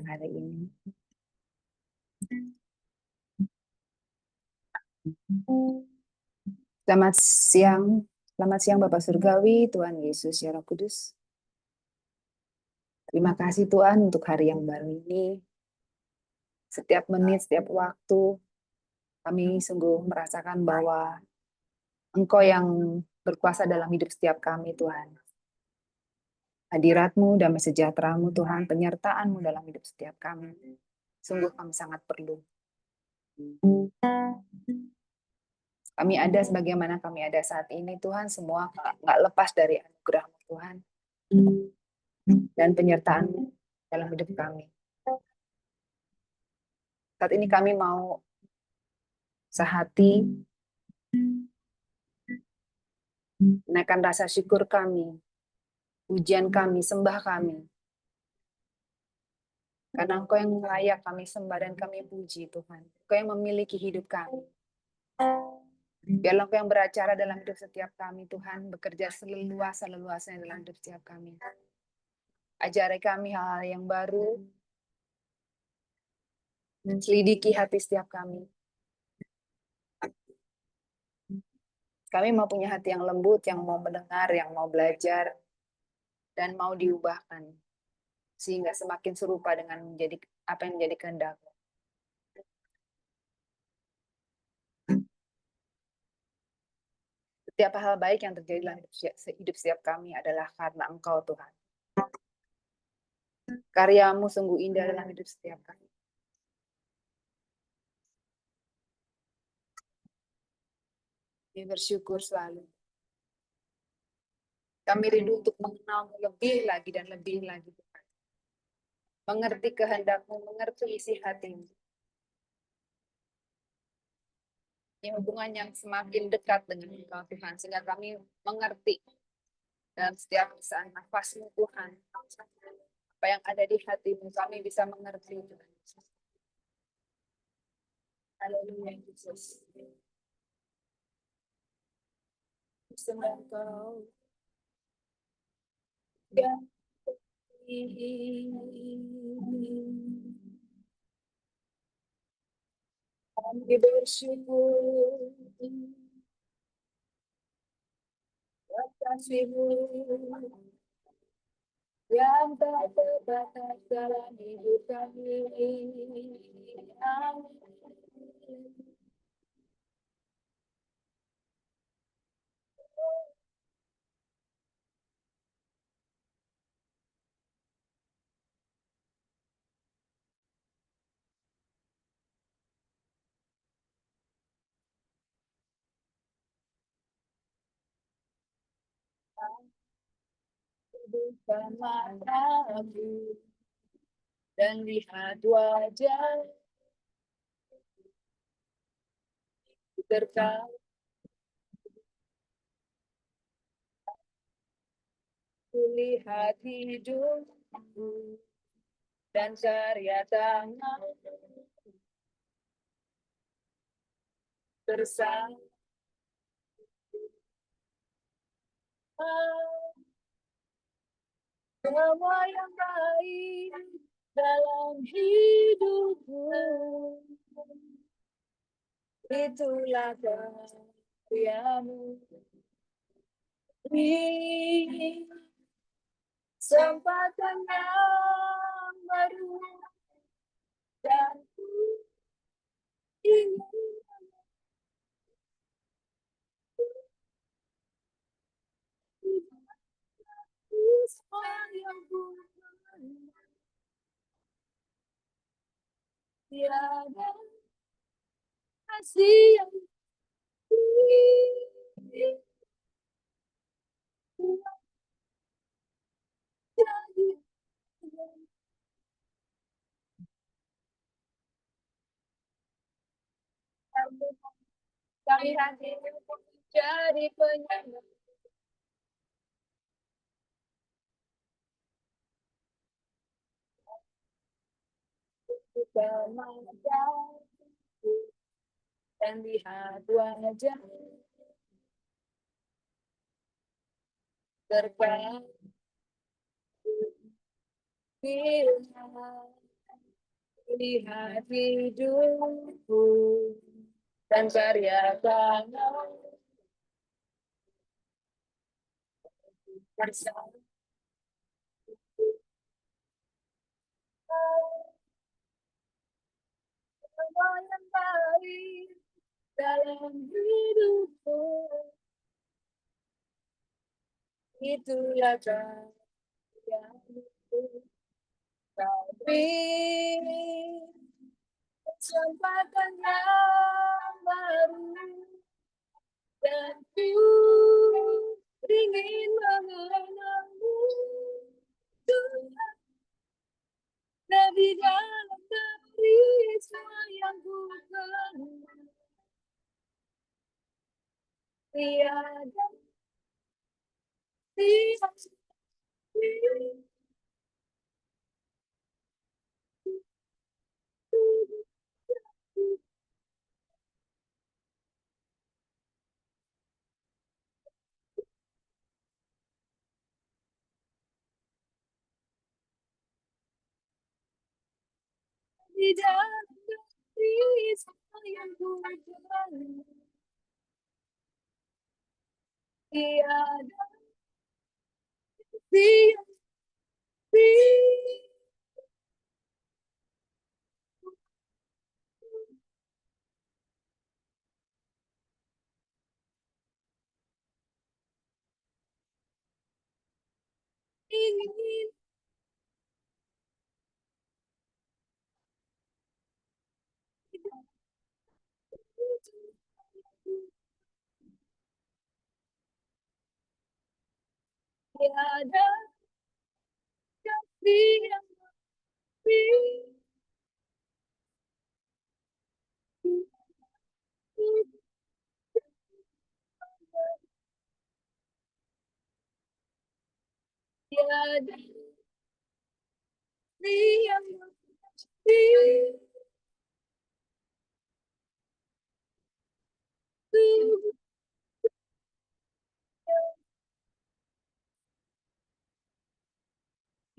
hari ini. Selamat siang Bapak Surgawi, Tuhan Yesus, ya Roh Kudus. Terima kasih Tuhan untuk hari yang baru ini. Setiap menit, setiap waktu, kami sungguh merasakan bahwa Engkau yang berkuasa dalam hidup setiap kami, Tuhan. Hadirat-Mu, damai sejahtera-Mu, Tuhan, penyertaan-Mu dalam hidup setiap kami. Sungguh kami sangat perlu. Kami ada sebagaimana kami ada saat ini, Tuhan, semua nggak lepas dari anugerah-Mu, Tuhan. Dan penyertaan-Mu dalam hidup kami. Saat ini kami mau sehati menaikkan rasa syukur kami, pujian kami, sembah kami. Karena Engkau yang layak kami sembah dan kami puji, Tuhan. Engkau yang memiliki hidup kami. Biarlah Engkau yang beracara dalam hidup setiap kami, Tuhan. Bekerja seluas-luasnya dalam hidup setiap kami. Ajari kami hal-hal yang baru. Selidiki hati setiap kami. Kami mau punya hati yang lembut, yang mau mendengar, yang mau belajar, dan mau diubahkan. Sehingga semakin serupa dengan menjadi apa yang menjadi kehendak-Mu. Setiap hal baik yang terjadi dalam hidup setiap kami adalah karena Engkau, Tuhan. Karya-Mu sungguh indah dalam hidup setiap kami. Kami bersyukur selalu. Kami rindu untuk mengenal-Mu lebih lagi dan lebih lagi, Tuhan. Mengerti kehendak-Mu, mengerti isi hati-Mu. Ini hubungan yang semakin dekat dengan Engkau, Tuhan. Sehingga kami mengerti dalam setiap saat nafas-Mu, Tuhan. Apa yang ada di hati-Mu, kami bisa mengerti, Tuhan. Haleluya, Yesus. Sembah Engkau. Ya. Kami bersyukur atas kasih-Mu yang tak terbatas dalam hidup kami. Amin. Bukan mataku dan lihat wajah terkau, lihat hidupku dan karya tangan bersama semua yang baik dalam hidupku. Itulah karya-Mu. Kesempatan yang baru dan ku ingin semua yang bukan tiada kasih yang kami hadir jadi penyembah. Dan lihat wajah terkait firman lihat hidupku dan karya tangan bersama yang baik dalam hidupku. Itulah karyamu. Tapi kesempatan yang baru dan ku ingin mengenalmu Tuhan, lebih dalam dari semua yang ku kenal. Tiada di dalam dari semua yang ku kenal. Tiada ingin tiada kasih yang lebih. Tiada kasih yang lebih.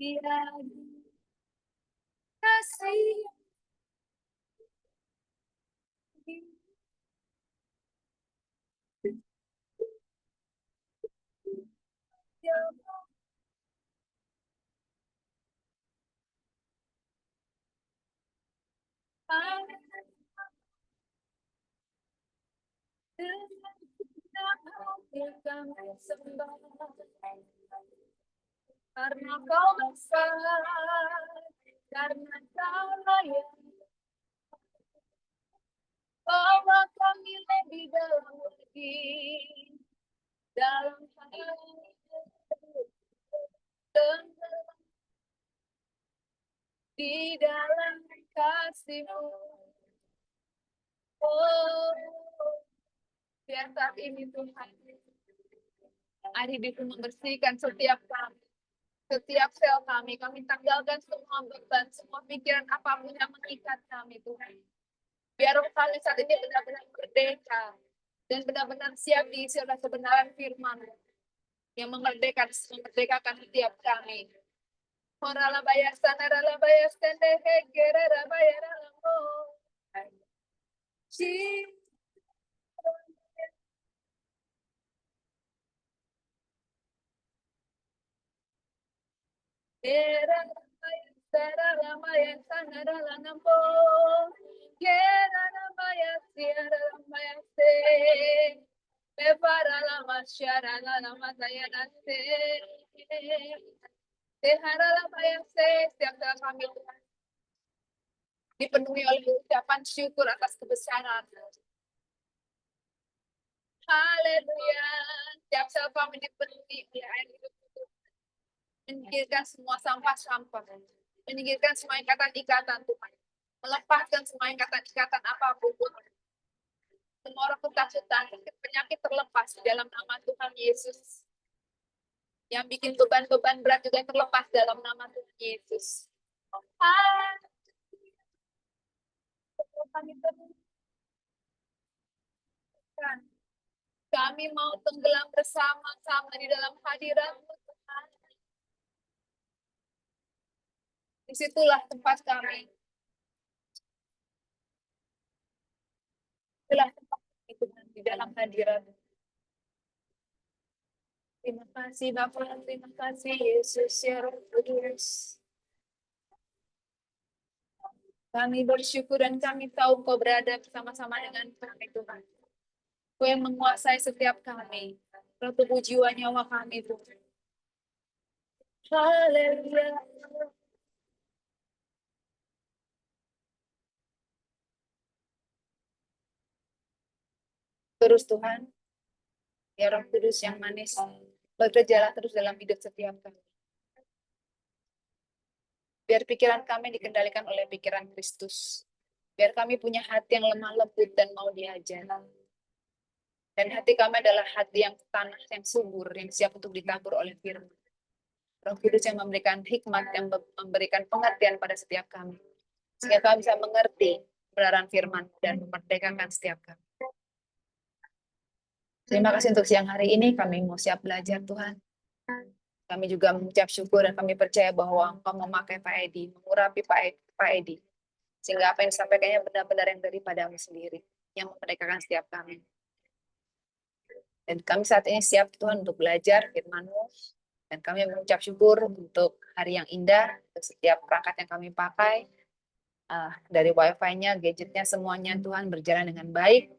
Tiada kasih yang kami sembah. Karena kau besar, karena kau layak, bawa kami lebih dalam lagi, dalam hati, dan di dalam kasih-Mu. Oh, biar saat ini Tuhan, hari itu membersihkan setiap kami, setiap sel kami tanggalkan semua beban, semua pikiran apapun yang mengikat kami Tuhan. Biar kami saat ini benar-benar merdeka dan benar-benar siap diisi oleh kebenaran firman yang memerdekakan setiap kami. Morala bayasan, rala bayasan, dehekera, rabayara, lamo. Era Sara Ramaya Sanara Lanambo Kera Ramaya Sierra Ramaya Se Prepara la Mashara la Mataya Se Tehara Ramaya Se setiap kami dipenuhi oleh ucapan syukur atas kebesaran. Haleluya. Setiap sel kami dipenuhi oleh air hidup itu. Menyingkirkan semua sampah-sampah. Menyingkirkan semua ikatan-ikatan Tuhan. Melepaskan semua ikatan-ikatan apapun Tuhan. Semua orang ketakutan, penyakit terlepas di dalam nama Tuhan Yesus. Yang bikin beban-beban berat juga terlepas dalam nama Tuhan Yesus. Kami mau tenggelam bersama-sama di dalam hadirat-Mu Tuhan. Disitulah tempat kami hadirat. Terima kasih Bapa, terima kasih Yesus ya Roh Kudus. Kami bersyukur dan kami tahu Kau berada bersama-sama dengan kami Tuhan. Kau yang menguasai setiap kami. Roh tubuh jiwa nyawa kami Tuhan. Haleluya. Terus Tuhan, ya Roh Kudus yang manis, bekerjalah terus dalam hidup setiap kami. Biar pikiran kami dikendalikan oleh pikiran Kristus. Biar kami punya hati yang lemah lembut dan mau diajar. Dan hati kami adalah hati yang tanah, yang subur, yang siap untuk ditabur oleh firman. Roh Kudus yang memberikan hikmat, yang memberikan pengertian pada setiap kami. Sehingga kami bisa mengerti kebenaran firman dan memerdekakan setiap kami. Terima kasih untuk siang hari ini, kami mau siap belajar Tuhan. Kami juga mengucap syukur dan kami percaya bahwa Engkau memakai Pak Edi, mengurapi Pak Edi. Sehingga apa yang disampaikannya benar-benar yang daripadamu sendiri, yang memerdekakan setiap kami. Dan kami saat ini siap Tuhan untuk belajar firman-Mu. Dan kami mengucap syukur untuk hari yang indah, untuk setiap perangkat yang kami pakai, dari wifi-nya, gadgetnya, semuanya Tuhan berjalan dengan baik.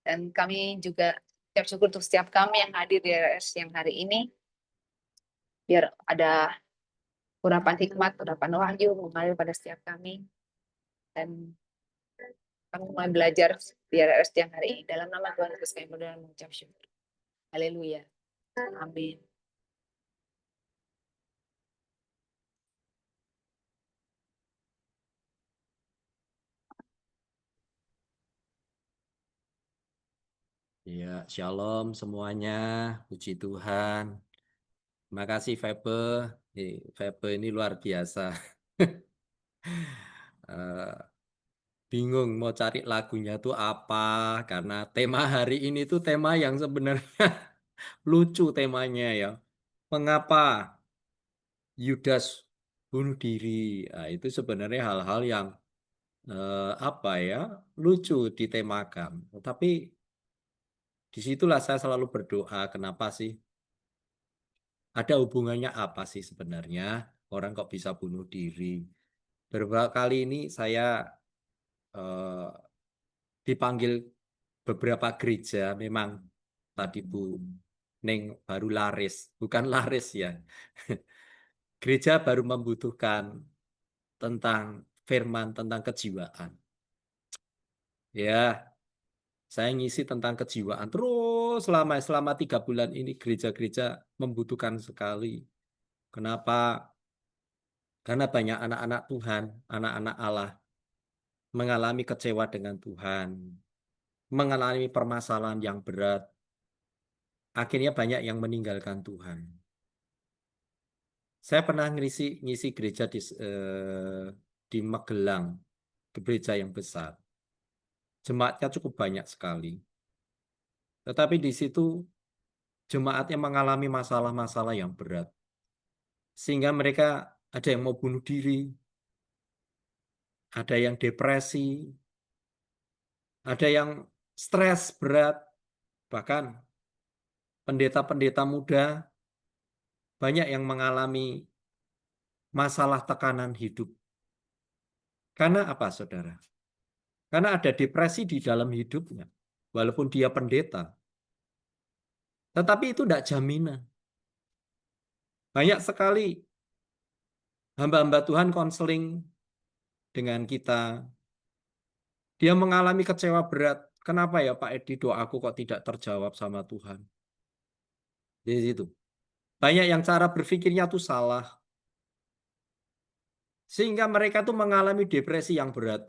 Dan kami juga mengucap syukur untuk setiap kami yang hadir di RS yang hari ini. Biar ada urapan hikmat, urapan wahyu mengalir pada setiap kami. Dan kami mulai belajar di RS yang hari ini. Dalam nama Tuhan Yesus kami berdoa dan mengucap syukur. Haleluya. Amin. Ya, shalom semuanya. Puji Tuhan. Terima kasih Febe. Febe ini luar biasa. Bingung mau cari lagunya tuh apa, karena tema hari ini tuh tema yang sebenarnya lucu temanya ya. Mengapa Yudas bunuh diri? Nah, itu sebenarnya hal-hal yang apa ya, lucu ditemakan. Tapi disitulah saya selalu berdoa, kenapa sih? Ada hubungannya apa sih sebenarnya orang kok bisa bunuh diri? Beberapa kali ini saya eh, dipanggil beberapa gereja, memang tadi Bu Neng baru laris, bukan laris ya. Gereja baru membutuhkan tentang firman, tentang kejiwaan. Ya, saya ngisi tentang kejiwaan terus selama 3 bulan ini gereja-gereja membutuhkan sekali. Kenapa? Karena banyak anak-anak Tuhan, anak-anak Allah mengalami kecewa dengan Tuhan, mengalami permasalahan yang berat. Akhirnya banyak yang meninggalkan Tuhan. Saya pernah ngisi gereja di Magelang, gereja yang besar. Jemaatnya cukup banyak sekali. Tetapi di situ jemaatnya mengalami masalah-masalah yang berat. Sehingga mereka ada yang mau bunuh diri, ada yang depresi, ada yang stres berat, bahkan pendeta-pendeta muda banyak yang mengalami masalah tekanan hidup. Karena apa, saudara? Karena ada depresi di dalam hidupnya, walaupun dia pendeta. Tetapi itu tidak jaminan. Banyak sekali hamba-hamba Tuhan konseling dengan kita. Dia mengalami kecewa berat. Kenapa ya Pak Edi, doaku kok tidak terjawab sama Tuhan? Di situ. Banyak yang cara berpikirnya tuh salah. Sehingga mereka tuh mengalami depresi yang berat.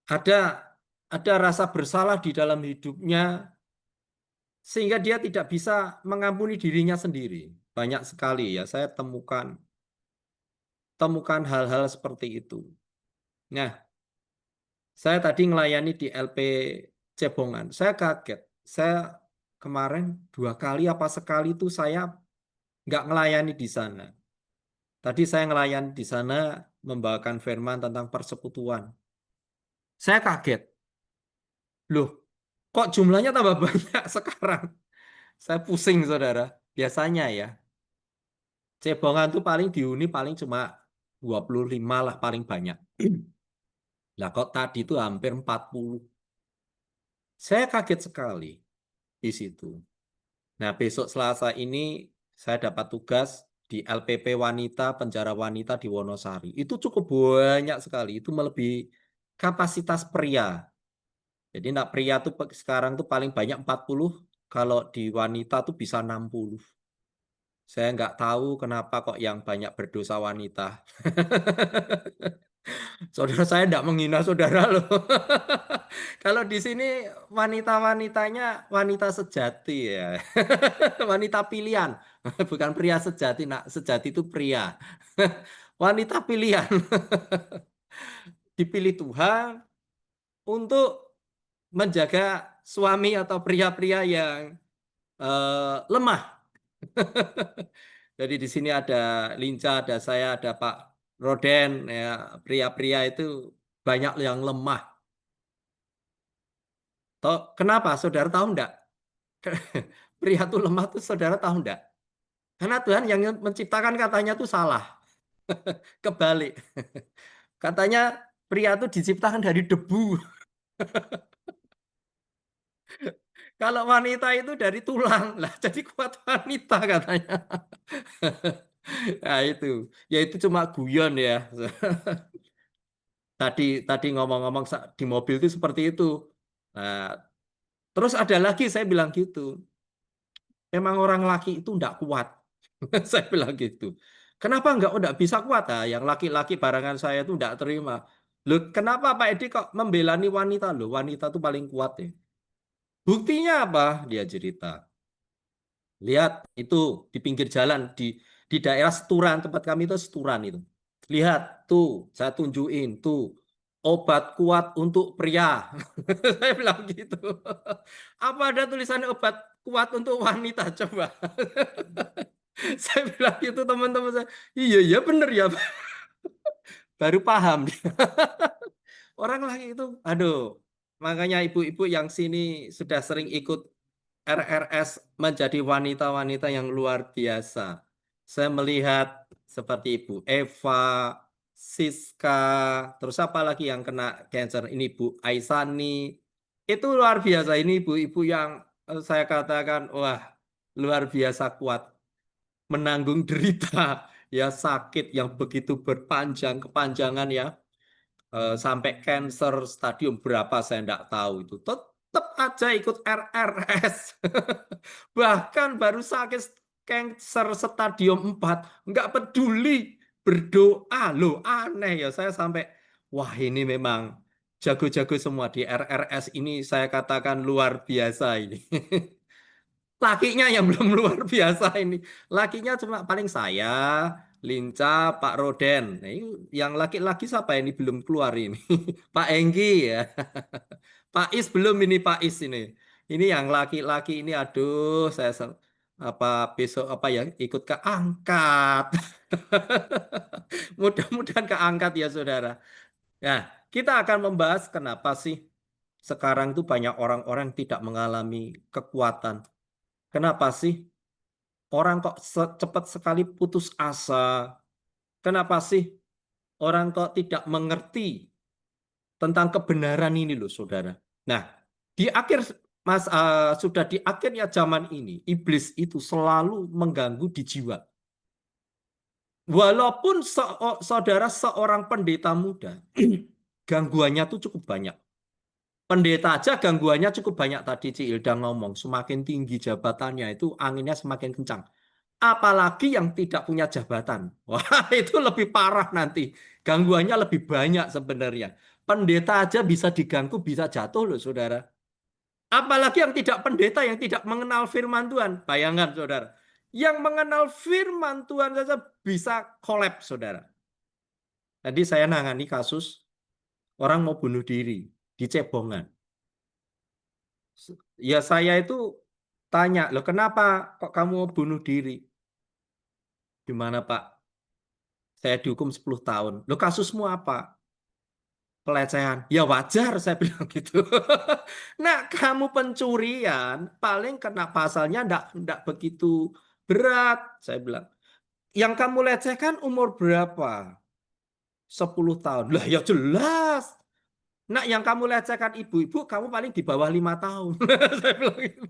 Ada rasa bersalah di dalam hidupnya, sehingga dia tidak bisa mengampuni dirinya sendiri. Banyak sekali ya saya temukan hal-hal seperti itu. Nah, saya tadi ngelayani di LP Cebongan. Saya kaget. Saya kemarin 2 kali apa sekali itu saya nggak ngelayani di sana. Tadi saya ngelayani di sana membawakan firman tentang persekutuan. Saya kaget. Loh, kok jumlahnya tambah banyak sekarang? Saya pusing, Saudara. Biasanya ya, cebongan tuh paling di uni paling cuma 25 lah paling banyak. Lah kok tadi tuh hampir 40. Saya kaget sekali di situ. Nah, besok Selasa ini saya dapat tugas di LPP Wanita, Penjara Wanita di Wonosari. Itu cukup banyak sekali, itu melebihi kapasitas pria. Jadi nak pria tuh sekarang tuh paling banyak 40, kalau di wanita tuh bisa 60. Saya nggak tahu kenapa kok yang banyak berdosa wanita. Saudara, saya tidak menghina saudara loh. Kalau di sini wanita-wanitanya wanita sejati ya. Wanita pilihan, bukan pria sejati. Nak, sejati itu pria. Wanita pilihan. Dipilih Tuhan untuk menjaga suami atau pria-pria yang lemah. Jadi di sini ada Linca, ada saya, ada Pak Roden, ya, pria-pria itu banyak yang lemah. Kenapa? Saudara tahu enggak? Pria itu lemah tuh saudara tahu enggak? Karena Tuhan yang menciptakan katanya tuh salah, kebalik. Katanya pria itu diciptakan dari debu. Kalau wanita itu dari tulang. Lah jadi kuat wanita katanya. Nah itu, ya itu cuma guyon ya. Tadi tadi ngomong-ngomong di mobil itu seperti itu. Nah, terus ada lagi saya bilang gitu. Memang orang laki itu enggak kuat. Saya bilang gitu. Kenapa enggak bisa kuat? Nah, yang laki-laki barangan saya itu enggak terima. Loh, kenapa Pak Edi kok membelani wanita? Loh, wanita itu paling kuat ya. Buktinya apa? Dia cerita. Lihat itu di pinggir jalan di daerah Seturan, tempat kami itu Seturan itu. Lihat tuh, saya tunjukin tuh obat kuat untuk pria. Saya bilang gitu. Apa ada tulisan obat kuat untuk wanita coba? Saya bilang gitu teman-teman saya. Iya iya bener ya. Baru paham. Orang lagi itu, aduh. Makanya ibu-ibu yang sini sudah sering ikut RRS menjadi wanita-wanita yang luar biasa. Saya melihat seperti Ibu Eva, Siska, terus apa lagi yang kena cancer ini Bu Aisani. Itu luar biasa, ini ibu-ibu yang saya katakan wah luar biasa kuat menanggung derita ya sakit yang begitu berpanjang kepanjangan ya. Sampai cancer stadium berapa saya enggak tahu itu. Tetap aja ikut RRS. Bahkan baru sakit cancer stadium 4 enggak peduli berdoa. Loh, aneh ya. Saya sampai wah ini memang jago-jago semua di RRS ini, saya katakan luar biasa ini. Lakinya yang belum luar biasa ini. Lakinya cuma paling saya, Linca, Pak Roden. Nah, ini yang laki-laki siapa ini belum keluar ini? Pak Enggi ya. Pak Is belum ini Pak Is ini. Ini yang laki-laki ini aduh apa besok apa ya ikut keangkat. Mudah-mudahan keangkat ya saudara. Nah, kita akan membahas kenapa sih sekarang itu banyak orang-orang tidak mengalami kekuatan. Kenapa sih orang kok cepat sekali putus asa? Kenapa sih orang kok tidak mengerti tentang kebenaran ini loh, saudara? Nah, di akhir sudah di akhirnya zaman ini, iblis itu selalu mengganggu di jiwa. Walaupun saudara seorang pendeta muda, gangguannya tuh cukup banyak. Pendeta aja gangguannya cukup banyak tadi Ci Ilda ngomong, semakin tinggi jabatannya itu anginnya semakin kencang. Apalagi yang tidak punya jabatan. Wah, itu lebih parah nanti. Gangguannya lebih banyak sebenarnya. Pendeta aja bisa diganggu, bisa jatuh loh, saudara. Apalagi yang tidak pendeta, yang tidak mengenal firman Tuhan. Bayangkan, saudara. Yang mengenal firman Tuhan saja bisa kolaps, saudara. Tadi saya nangani kasus orang mau bunuh diri di Cebongan. Ya saya itu tanya, loh kenapa kok kamu mau bunuh diri? Gimana Pak? Saya dihukum 10 tahun. Loh kasusmu apa? pelecehan. Ya wajar saya bilang gitu. Nah, kamu pencurian paling kena pasalnya ndak begitu berat, saya bilang. Yang kamu lecehkan umur berapa? 10 tahun. Lah ya jelas. Nah, yang kamu lecehkan ibu-ibu, kamu paling di bawah 5 tahun. Saya bilang gitu.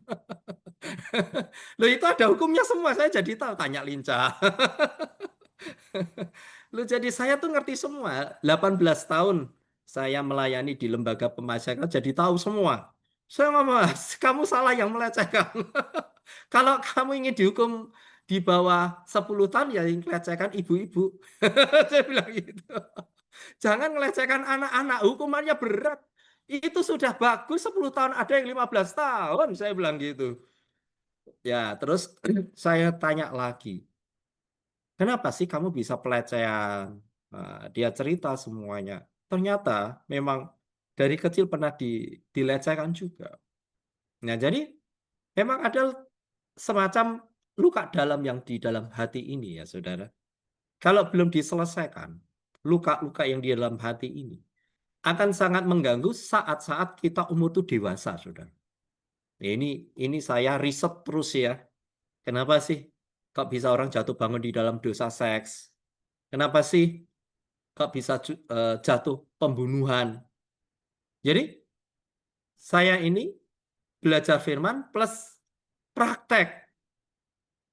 Loh itu ada hukumnya semua, saya jadi tahu, tanya lincah. Loh jadi saya tuh ngerti semua, 18 tahun saya melayani di lembaga pemasyarakatan, jadi tahu semua. Saya ngomong, "Mas, kamu salah yang melecehkan. Kalau kamu ingin dihukum di bawah 10 tahun, ya yang melecehkan ibu-ibu." Saya bilang gitu. Jangan melecehkan anak-anak, hukumannya berat. Itu sudah bagus 10 tahun, ada yang 15 tahun, saya bilang gitu. Ya, terus saya tanya lagi, kenapa sih kamu bisa pelecehan? Nah, dia cerita semuanya. Ternyata memang dari kecil pernah dilecehkan juga. Nah, jadi memang ada semacam luka dalam yang di dalam hati ini ya, saudara. Kalau belum diselesaikan, luka-luka yang di dalam hati ini akan sangat mengganggu saat-saat kita umur tuh dewasa, saudara. Ya, ini saya riset terus ya. Kenapa sih kok bisa orang jatuh bangun di dalam dosa seks? Kenapa sih kok bisa jatuh pembunuhan? Jadi saya ini belajar firman plus praktek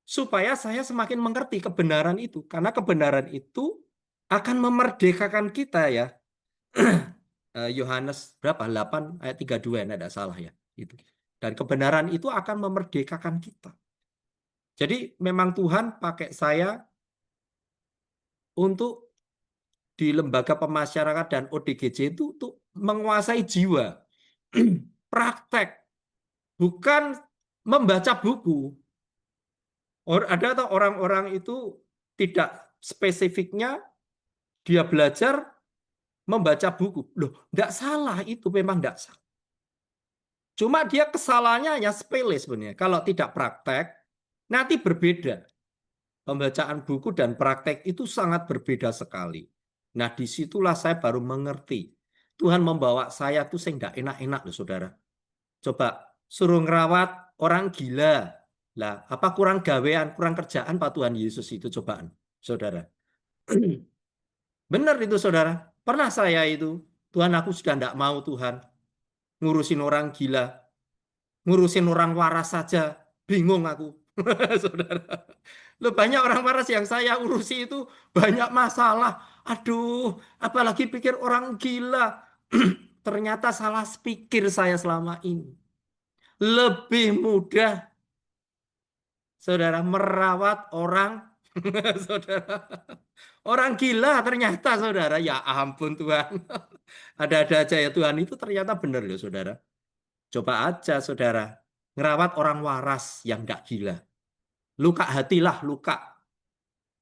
supaya saya semakin mengerti kebenaran itu. Karena kebenaran itu akan memerdekakan kita ya. Yohanes berapa? 8 ayat 32 ya, tidak salah ya. Itu. Dan kebenaran itu akan memerdekakan kita. Jadi memang Tuhan pakai saya untuk di lembaga pemasyarakatan dan ODGJ itu untuk menguasai jiwa. Praktek, bukan membaca buku. Ada atau orang-orang itu tidak spesifiknya dia belajar membaca buku. Loh, enggak salah itu, memang enggak salah. Cuma dia kesalahannya hanya sepele sebenarnya. Kalau tidak praktek, nanti berbeda. Pembacaan buku dan praktek itu sangat berbeda sekali. Nah, disitulah saya baru mengerti. Tuhan membawa saya tuh saya enggak enak-enak loh, saudara. Coba suruh ngerawat orang gila. Lah, apa kurang gawean, kurang kerjaan Pak Tuhan Yesus itu cobaan, saudara. Benar itu, saudara. Pernah saya itu, Tuhan aku sudah enggak mau Tuhan. Ngurusin orang gila, ngurusin orang waras saja, bingung aku. Saudara. Loh, banyak orang waras yang saya urusi itu banyak masalah. Aduh, apalagi pikir orang gila. Ternyata salah pikir saya selama ini. Lebih mudah, saudara, merawat orang, saudara. Orang gila ternyata, saudara. Ya ampun Tuhan. Ada-ada aja ya Tuhan itu ternyata benar loh, saudara. Coba aja, saudara. Ngerawat orang waras yang enggak gila. Luka hatilah, luka.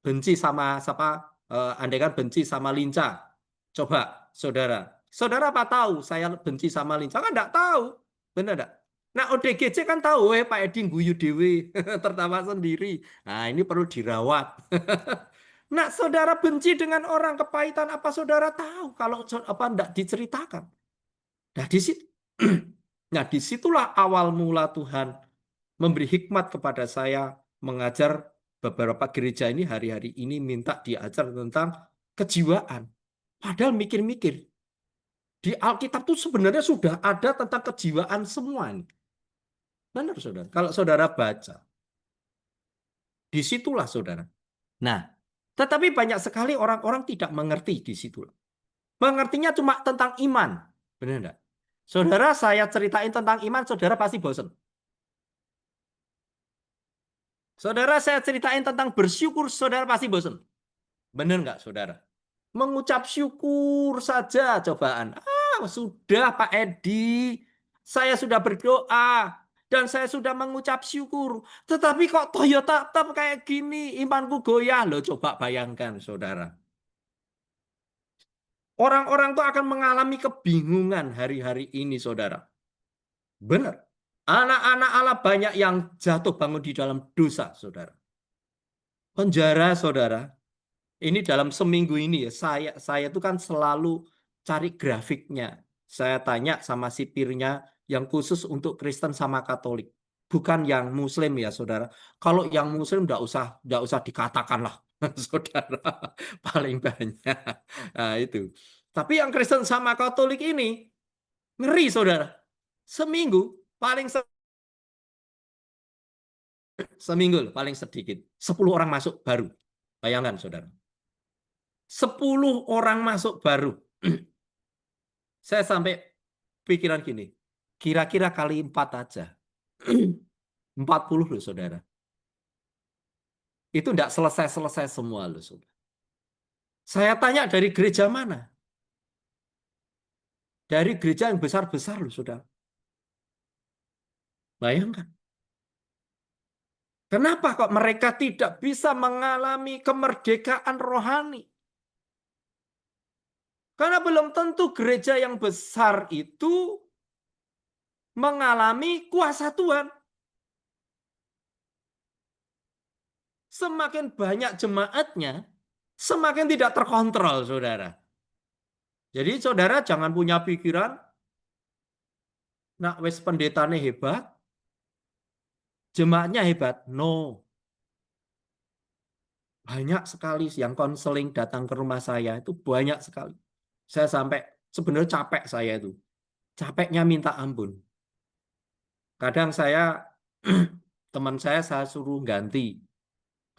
Benci sama siapa? Andai kan benci sama Linca. Coba, saudara. Saudara apa tahu saya benci sama Linca? Kan enggak tahu. Benar enggak? Nah, ODGJ kan tahu, Pak Edi guyu dewe, tertawa sendiri. Nah, ini perlu dirawat. Nah, saudara benci dengan orang kepahitan apa saudara tahu kalau apa enggak diceritakan. Nah, di situ. Nah, disitulah awal mula Tuhan memberi hikmat kepada saya mengajar beberapa gereja ini hari-hari ini minta diajar tentang kejiwaan. Padahal mikir-mikir. Di Alkitab itu sebenarnya sudah ada tentang kejiwaan semua ini. Benar, saudara. Kalau saudara baca, disitulah saudara. Nah, tetapi banyak sekali orang-orang tidak mengerti di situ. Mengertinya cuma tentang iman. Benar enggak? Saudara, saya ceritain tentang iman, saudara pasti bosan. Saudara, saya ceritain tentang bersyukur, saudara pasti bosan. Benar enggak, saudara? Mengucap syukur saja cobaan. Sudah Pak Edi, saya sudah berdoa dan saya sudah mengucap syukur. Tetapi kok Toyota tetap kayak gini, imanku goyah. Loh, coba bayangkan, saudara. Orang-orang itu akan mengalami kebingungan hari-hari ini, saudara. Benar. Anak-anak Allah banyak yang jatuh bangun di dalam dosa, saudara. Penjara, saudara. Ini dalam seminggu ini ya, saya itu kan selalu cari grafiknya. Saya tanya sama sipirnya yang khusus untuk Kristen sama Katolik. Bukan yang Muslim ya, saudara. Kalau yang Muslim nggak usah dikatakan lah, saudara. Paling banyak. Nah, itu. Tapi yang Kristen sama Katolik ini, ngeri, saudara. Seminggu, seminggu paling sedikit. 10 orang masuk baru. Bayangkan, saudara. 10 orang masuk baru. Saya sampai pikiran gini, kira-kira kali 4 aja. 40 loh, saudara. Itu enggak selesai-selesai semua loh, saudara. Saya tanya dari gereja mana? Dari gereja yang besar-besar loh, saudara. Bayangkan. Kenapa kok mereka tidak bisa mengalami kemerdekaan rohani? Karena belum tentu gereja yang besar itu mengalami kuasa Tuhan. Semakin banyak jemaatnya, semakin tidak terkontrol, saudara. Jadi saudara jangan punya pikiran, nak wes pendetanya hebat, jemaatnya hebat. No. Banyak sekali yang konseling datang ke rumah saya, itu banyak sekali. Saya sampai sebenarnya capek saya itu. Capeknya minta ampun. Kadang saya, teman saya suruh ganti.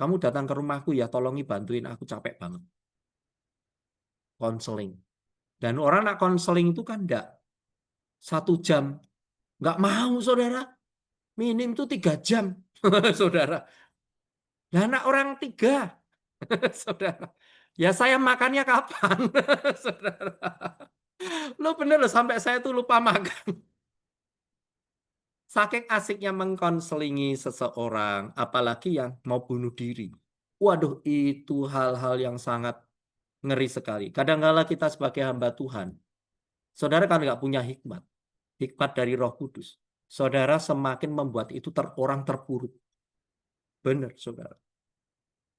Kamu datang ke rumahku ya, tolongi bantuin aku, capek banget. Konseling. Dan orang nak konseling itu kan enggak 1 jam. Enggak mau, saudara. Minim itu 3 jam, saudara. Nah, anak orang 3, saudara. Ya saya makannya kapan, saudara. Lo bener loh, sampai saya tuh lupa makan. Saking asiknya mengkonselingi seseorang, apalagi yang mau bunuh diri. Waduh, itu hal-hal yang sangat ngeri sekali. Kadang-kala kita sebagai hamba Tuhan, saudara kan nggak punya hikmat. Hikmat dari Roh Kudus. Saudara semakin membuat itu orang terpuruk. Benar, saudara.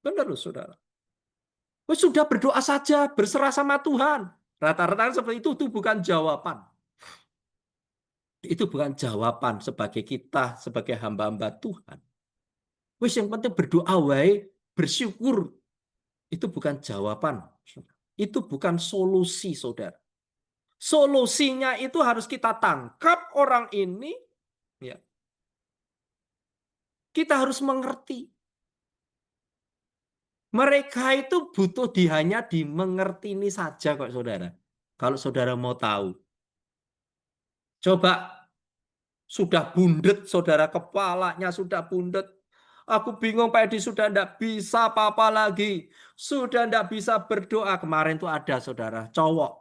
Benar loh, saudara. Oh, sudah berdoa saja, berserah sama Tuhan. Rata-rata seperti itu bukan jawaban. Itu bukan jawaban sebagai kita, sebagai hamba-hamba Tuhan. Wis yang penting berdoa wae, bersyukur. Itu bukan jawaban. Itu bukan solusi, saudara. Solusinya itu harus kita tangkap orang ini. Ya. Kita harus mengerti. Mereka itu butuh hanya dimengerti ini saja kok, saudara. Kalau saudara mau tahu. Coba sudah bundet, saudara, kepalanya sudah bundet. Aku bingung, Pak Edi, sudah tidak bisa apa-apa lagi. Sudah tidak bisa berdoa. Kemarin tuh ada, saudara, cowok.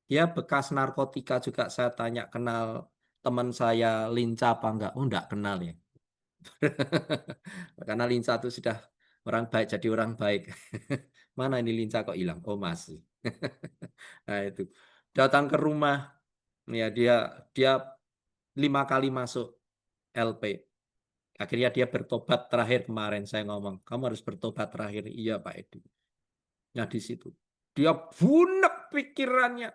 Dia bekas narkotika juga, saya tanya, kenal teman saya lincah apa enggak? Oh, enggak kenal ya. Karena lincah itu sudah orang baik jadi orang baik. Mana ini lincah kok hilang? Oh, masih. Nah, itu. Datang ke rumah, ya dia 5 kali masuk LP. Akhirnya dia bertobat terakhir kemarin, saya ngomong, kamu harus bertobat terakhir. Iya, Pak Edi. Nah, di situ dia bunek pikirannya.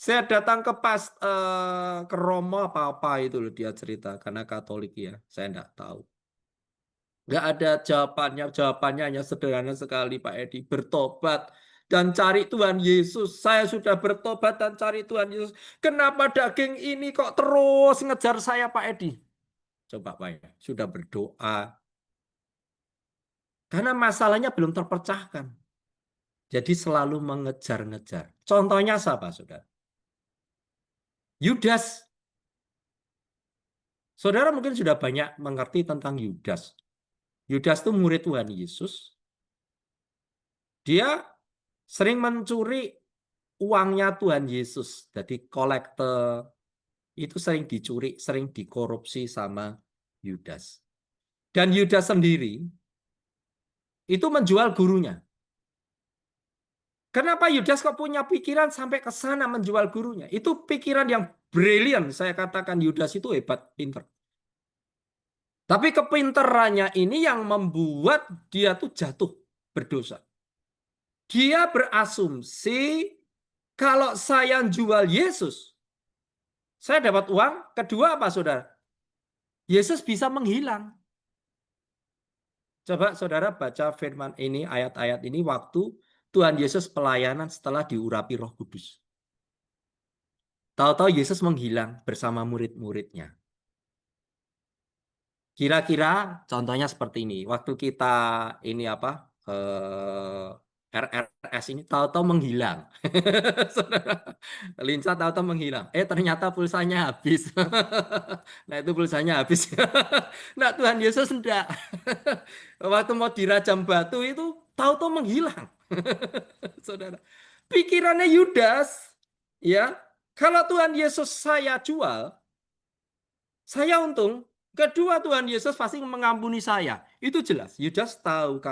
Saya datang ke Romo apa-apa itu loh, dia cerita, karena Katolik ya, saya enggak tahu. Enggak ada jawabannya, jawabannya hanya sederhana sekali, Pak Edi, bertobat dan cari Tuhan Yesus. Saya sudah bertobat dan cari Tuhan Yesus. Kenapa daging ini kok terus ngejar saya, Pak Edi? Coba Pak ya, sudah berdoa. Karena masalahnya belum terpecahkan. Jadi selalu mengejar-ngejar. Contohnya siapa, saudara? Yudas. Saudara mungkin sudah banyak mengerti tentang Yudas. Yudas itu murid Tuhan Yesus. Dia sering mencuri uangnya Tuhan Yesus. Jadi kolektor itu sering dicuri, sering dikorupsi sama Yudas. Dan Yudas sendiri itu menjual gurunya. Kenapa Yudas kok punya pikiran sampai ke sana menjual gurunya? Itu pikiran yang brilian. Saya katakan Yudas itu hebat, pinter. Tapi kepinterannya ini yang membuat dia tuh jatuh berdosa. Dia berasumsi Kalau saya jual Yesus, saya dapat uang. Kedua apa, saudara? Yesus bisa menghilang. Coba saudara baca firman ini, ayat-ayat ini waktu Tuhan Yesus pelayanan setelah diurapi Roh Kudus. Tahu-tahu Yesus menghilang bersama murid-muridnya. Kira-kira contohnya seperti ini. Waktu kita ini apa? RRS ini tahu-tahu menghilang. Saudara, Linsa tahu-tahu menghilang. Ternyata pulsanya habis. Nah, itu pulsanya habis. Nah, Tuhan Yesus enggak. Waktu mau dirajam batu itu tahu-tahu menghilang. Saudara. Pikirannya Yudas, ya. Kalau Tuhan Yesus saya jual, saya untung. Kedua, Tuhan Yesus pasti mengampuni saya. Itu jelas. Yudas tahu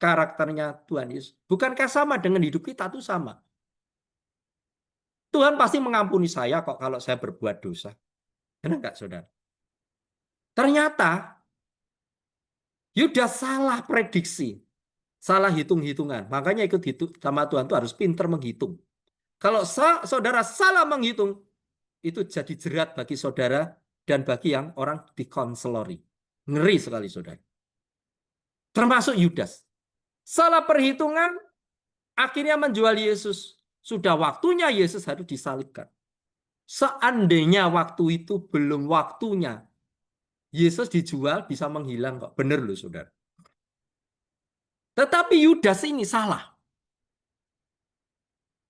karakternya Tuhan Yesus. Bukankah sama dengan hidup kita tuh sama? Tuhan pasti mengampuni saya kok kalau saya berbuat dosa. Benar nggak, saudara? Ternyata Yudas salah prediksi. Salah hitung-hitungan. Makanya ikut hitung sama Tuhan itu harus pinter menghitung. Kalau saudara salah menghitung, itu jadi jerat bagi saudara dan bagi yang orang dikonselori. Ngeri sekali, saudara. Termasuk Yudas. Salah perhitungan, akhirnya menjual Yesus. Sudah waktunya Yesus harus disalibkan. Seandainya waktu itu belum waktunya, Yesus dijual bisa menghilang kok. Benar loh, saudara. Tetapi Yudas ini salah.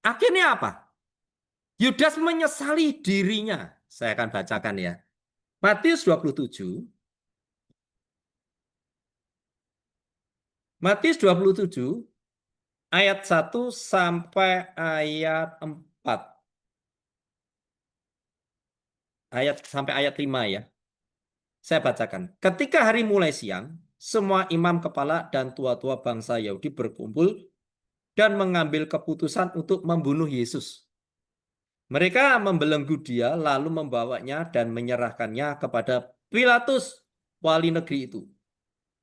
Akhirnya apa? Yudas menyesali dirinya. Saya akan bacakan ya. Matius 27. Matius 27 ayat 1 sampai ayat 4. Sampai ayat 5 ya. Saya bacakan. Ketika hari mulai siang, semua imam kepala dan tua-tua bangsa Yahudi berkumpul dan mengambil keputusan untuk membunuh Yesus. Mereka membelenggu dia lalu membawanya dan menyerahkannya kepada Pilatus, wali negeri itu.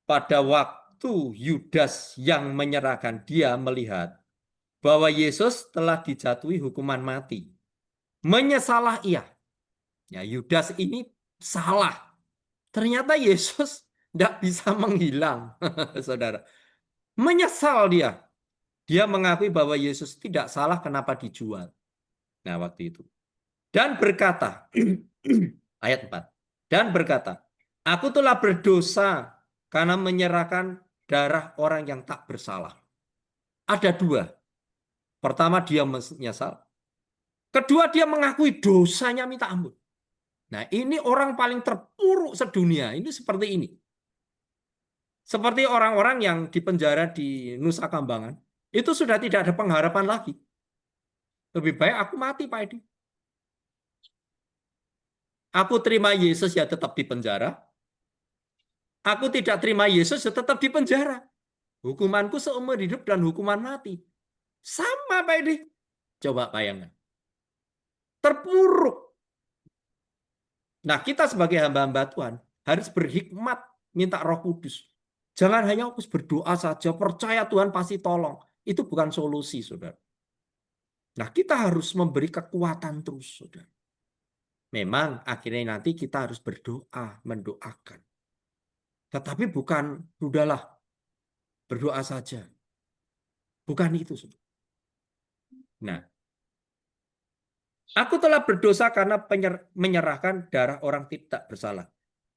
Pada waktu Yudas yang menyerahkan dia melihat bahwa Yesus telah dijatuhi hukuman mati. Menyesalah ia. Ya, Yudas ini salah. Ternyata Yesus tidak bisa menghilang, saudara. Menyesal dia. Dia mengakui bahwa Yesus tidak salah kenapa dijual. Nah, waktu itu. Dan berkata, ayat 4. Dan berkata, aku telah berdosa karena menyerahkan darah orang yang tak bersalah. Ada dua. Pertama, dia menyesal. Kedua, dia mengakui dosanya minta ampun. Nah, ini orang paling terpuruk sedunia. Ini seperti ini. Seperti orang-orang yang dipenjara di Nusa Kambangan. Itu sudah tidak ada pengharapan lagi. Lebih baik aku mati, Pak Edi. Aku terima Yesus ya tetap di penjara. Aku tidak terima Yesus ya tetap di penjara. Hukumanku seumur hidup dan hukuman mati. Sama, Pak Edi. Coba bayangkan. Terpuruk. Nah, kita sebagai hamba-hamba Tuhan harus berhikmat minta Roh Kudus. Jangan hanya fokus berdoa saja, percaya Tuhan pasti tolong. Itu bukan solusi, saudara. Nah, kita harus memberi kekuatan terus, saudara. Memang akhirnya nanti kita harus berdoa, mendoakan. Tetapi bukan, udahlah, berdoa saja. Bukan itu, saudara. Nah, aku telah berdosa karena menyerahkan darah orang tidak bersalah.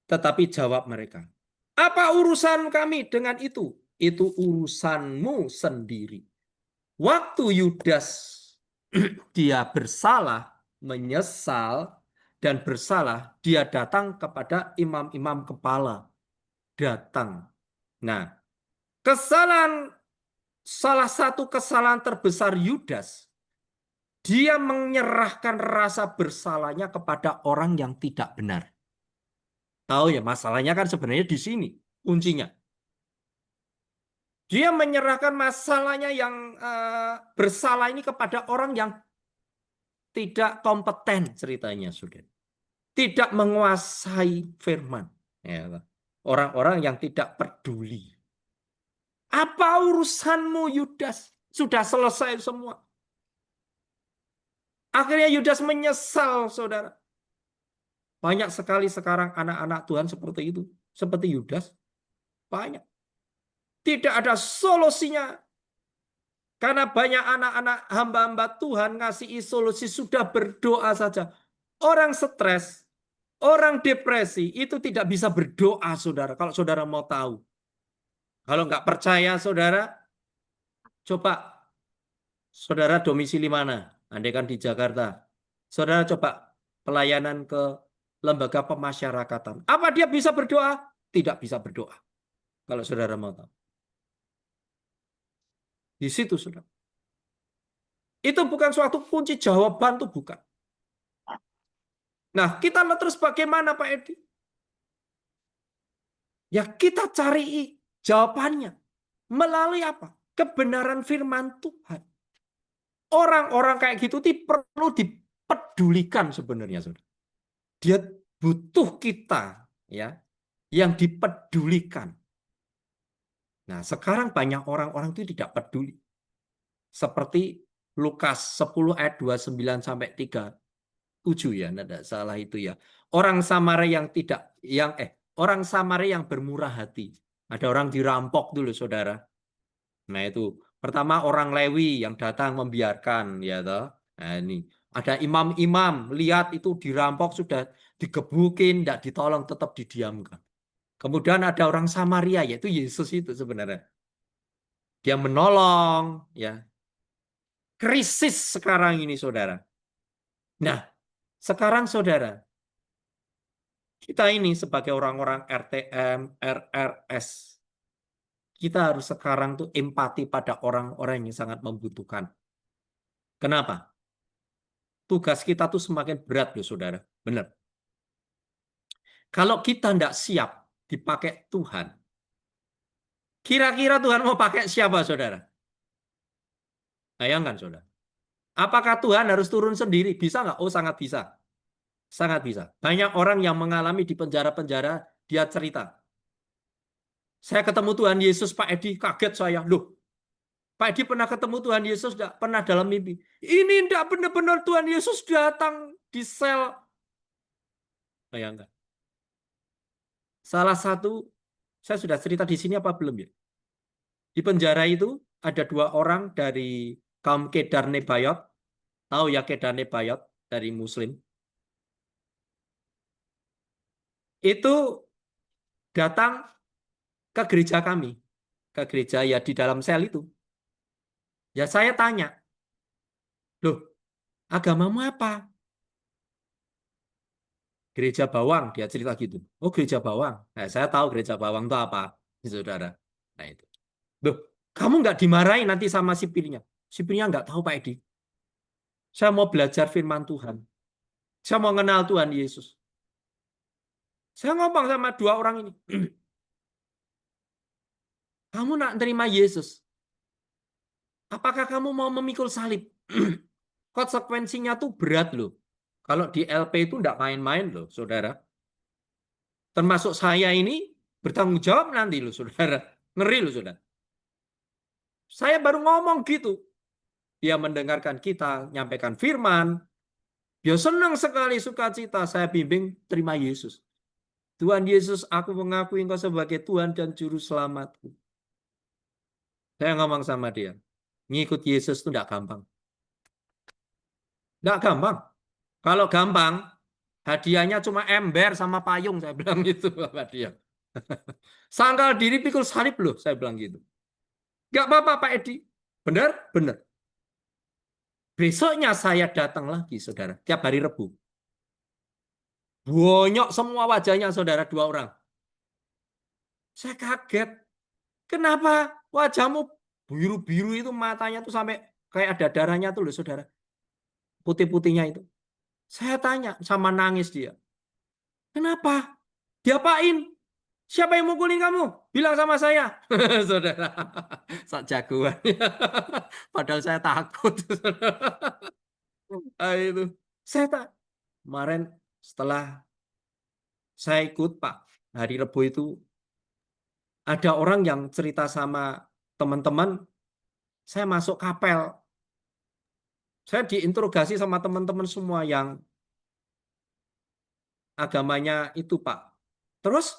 Tetapi jawab mereka, apa urusan kami dengan itu? Itu urusanmu sendiri. Waktu Yudas dia bersalah, menyesal, dan bersalah, dia datang kepada imam-imam kepala. Datang. Nah, salah satu kesalahan terbesar Yudas, dia menyerahkan rasa bersalahnya kepada orang yang tidak benar. Tahu ya, masalahnya kan sebenarnya di sini kuncinya. Dia menyerahkan masalahnya yang bersalah ini kepada orang yang tidak kompeten ceritanya, saudara. Tidak menguasai firman. Ya, orang-orang yang tidak peduli. Apa urusanmu, Yudas? Sudah selesai semua. Akhirnya Yudas menyesal, saudara. Banyak sekali sekarang anak-anak Tuhan seperti itu. Seperti Yudas. Banyak. Tidak ada solusinya. Karena banyak anak-anak hamba-hamba Tuhan ngasih solusi sudah berdoa saja. Orang stres, orang depresi itu tidak bisa berdoa, saudara. Kalau saudara mau tahu. Kalau nggak percaya, saudara, coba saudara domisili mana? Andai kan di Jakarta. Saudara coba pelayanan ke lembaga pemasyarakatan. Apa dia bisa berdoa? Tidak bisa berdoa. Kalau saudara mau tahu. Di situ, saudara. Itu bukan suatu kunci jawaban, tuh bukan. Nah, kita terus bagaimana, Pak Edi? Ya, kita cari jawabannya. Melalui apa? Kebenaran firman Tuhan. Orang-orang kayak gitu perlu dipedulikan sebenarnya, saudara. Dia butuh kita, ya, yang dipedulikan. Nah, sekarang banyak orang-orang itu tidak peduli. Seperti Lukas 10 ayat 29 sampai 37 ya, tidak salah itu ya. Orang Samaria orang Samaria yang bermurah hati. Ada orang dirampok dulu, saudara. Nah, itu pertama orang Lewi yang datang membiarkan, ya toh. Nah, ini ada imam-imam lihat itu dirampok sudah digebukin, tidak ditolong, tetap didiamkan. Kemudian ada orang Samaria, yaitu Yesus itu sebenarnya. Dia menolong, ya. Krisis sekarang ini, saudara. Nah, sekarang saudara, kita ini sebagai orang-orang RTM, RRS, kita harus sekarang tuh empati pada orang-orang yang sangat membutuhkan. Kenapa? Tugas kita tuh semakin berat loh, saudara. Benar. Kalau kita tidak siap dipakai Tuhan, kira-kira Tuhan mau pakai siapa, saudara? Bayangkan, saudara. Apakah Tuhan harus turun sendiri? Bisa nggak? Oh, sangat bisa. Sangat bisa. Banyak orang yang mengalami di penjara-penjara, dia cerita. Saya ketemu Tuhan Yesus, Pak Edi, kaget saya. Loh, Pak Edi pernah ketemu Tuhan Yesus, enggak pernah dalam mimpi. Ini enggak benar-benar Tuhan Yesus datang di sel. Bayangkan. Salah satu, saya sudah cerita di sini apa belum ya? Di penjara itu ada 2 orang dari kaum Kedar Nebayot. Tahu ya Kedar Nebayot dari Muslim. Itu datang ke gereja kami. Ke gereja ya di dalam sel itu. Ya saya tanya, loh agamamu apa? Gereja Bawang, dia cerita gitu. Oh gereja Bawang. Nah, saya tahu gereja Bawang itu apa, saudara. Nah itu. Loh, kamu nggak dimarahin nanti sama sipirnya? Sipirnya nggak tahu Pak Edi. Saya mau belajar firman Tuhan. Saya mau kenal Tuhan Yesus. Saya ngomong sama 2 orang ini. Kamu nak terima Yesus? Apakah kamu mau memikul salib? Konsekuensinya tuh berat loh. Kalau di LP itu enggak main-main loh, saudara. Termasuk saya ini bertanggung jawab nanti loh, saudara. Ngeri loh, saudara. Saya baru ngomong gitu. Dia mendengarkan kita, nyampaikan firman. Dia senang sekali, sukacita. Saya bimbing, terima Yesus. Tuhan Yesus, aku mengakui Engkau sebagai Tuhan dan Juru Selamatku. Saya ngomong sama dia, ngikut Yesus itu enggak gampang. Enggak gampang. Kalau gampang, hadiahnya cuma ember sama payung, saya bilang gitu sama dia. Sangkal diri pikul salib loh, saya bilang gitu. Enggak apa-apa Pak Edi. Benar? Benar. Besoknya saya datang lagi, saudara. Tiap hari Rebu. Bonyok semua wajahnya, saudara, 2 orang. Saya kaget. Kenapa wajahmu biru-biru itu, matanya tuh sampai kayak ada darahnya tuh loh, saudara. Putih-putihnya itu. Saya tanya, sama nangis dia. Kenapa? Diapain? Siapa yang mukulin kamu? Bilang sama saya. Saudara, sak jagoan. Padahal saya takut. Itu. Saya tak. Kemarin setelah saya ikut Pak, hari Rebo itu ada orang yang cerita sama teman-teman, saya masuk kapel. Saya diinterogasi sama teman-teman semua yang agamanya itu, Pak. Terus,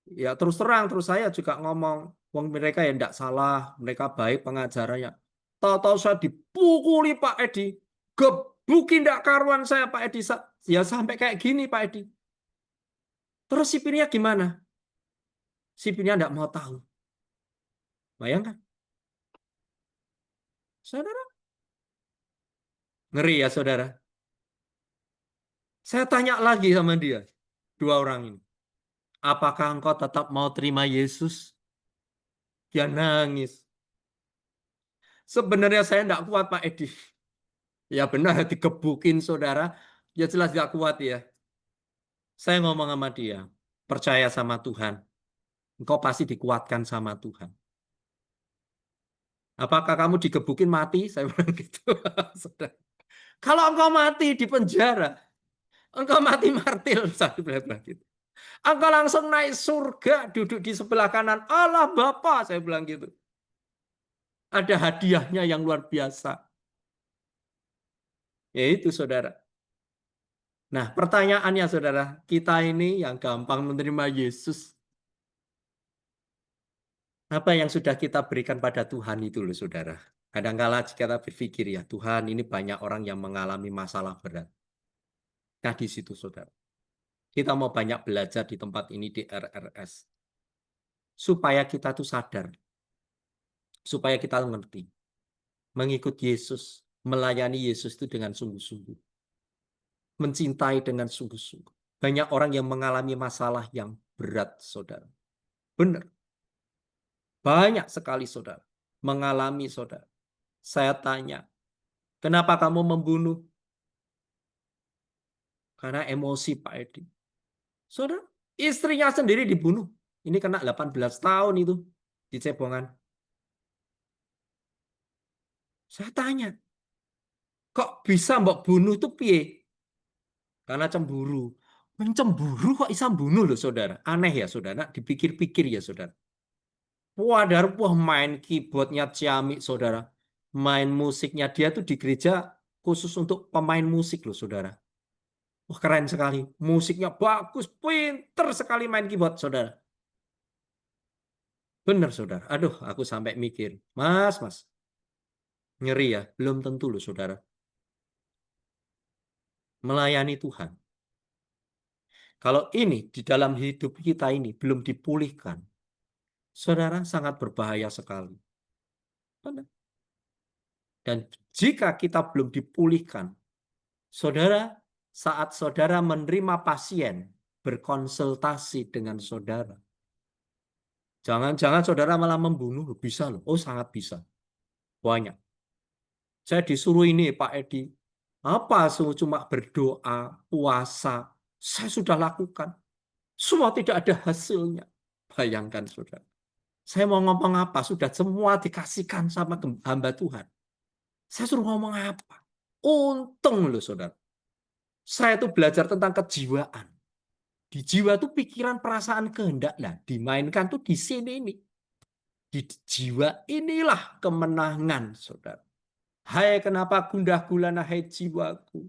ya terus terang, terus saya juga ngomong, wong mereka ya enggak salah, mereka baik pengajarannya. Tahu-tahu saya dipukuli Pak Edi, gebukin enggak karuan saya Pak Edi. Ya sampai kayak gini Pak Edi. Terus sipirnya gimana? Sipirnya enggak mau tahu. Bayangkan, saudara. Ngeri ya saudara. Saya tanya lagi sama dia, dua orang ini. Apakah engkau tetap mau terima Yesus? Dia nangis. Sebenarnya saya enggak kuat Pak Edi. Ya benar, digebukin saudara. Ya jelas enggak kuat ya. Saya ngomong sama dia, percaya sama Tuhan. Engkau pasti dikuatkan sama Tuhan. Apakah kamu digebukin mati? Saya bilang gitu. Saudara. Kalau engkau mati di penjara, engkau mati martir. Saya bilang gitu. Engkau langsung naik surga, duduk di sebelah kanan Allah Bapa. Saya bilang gitu. Ada hadiahnya yang luar biasa. Yaitu saudara. Nah pertanyaannya saudara, kita ini yang gampang menerima Yesus, apa yang sudah kita berikan pada Tuhan itu loh saudara. Kadangkala kita berpikir ya Tuhan ini banyak orang yang mengalami masalah berat. Nah di situ saudara. Kita mau banyak belajar di tempat ini di RRS. Supaya kita tuh sadar. Supaya kita mengerti. Mengikut Yesus. Melayani Yesus itu dengan sungguh-sungguh. Mencintai dengan sungguh-sungguh. Banyak orang yang mengalami masalah yang berat saudara. Benar. Banyak sekali saudara. Mengalami saudara. Saya tanya. Kenapa kamu membunuh? Karena emosi Pak Edi. Saudara, istrinya sendiri dibunuh. Ini kena 18 tahun itu di Cebongan. Saya tanya, kok bisa mbok bunuh itu piye? Karena cemburu. Mencemburu kok bisa bunuh loh saudara. Aneh ya saudara, dipikir-pikir ya saudara. Wah main keyboardnya ciamik saudara. Main musiknya dia tuh di gereja khusus untuk pemain musik loh saudara. Wah keren sekali. Musiknya bagus, pinter sekali main keyboard saudara. Benar saudara. Aduh aku sampai mikir. Mas. Ngeri ya. Belum tentu loh saudara. Melayani Tuhan. Kalau ini di dalam hidup kita ini belum dipulihkan. Saudara sangat berbahaya sekali. Benar. Dan jika kita belum dipulihkan. Saudara, saat saudara menerima pasien berkonsultasi dengan saudara. Jangan-jangan saudara malah membunuh. Bisa loh. Oh sangat bisa. Banyak. Saya disuruh ini Pak Edi. Apa cuma berdoa, puasa. Saya sudah lakukan. Semua tidak ada hasilnya. Bayangkan saudara. Saya mau ngomong apa? Sudah semua dikasihkan sama hamba Tuhan. Saya suruh ngomong apa? Untung loh saudara. Saya tuh belajar tentang kejiwaan. Di jiwa tuh pikiran, perasaan, kehendak. Nah, dimainkan tuh di sini ini. Di jiwa inilah kemenangan saudara. Hai kenapa gundah gulana hai jiwaku.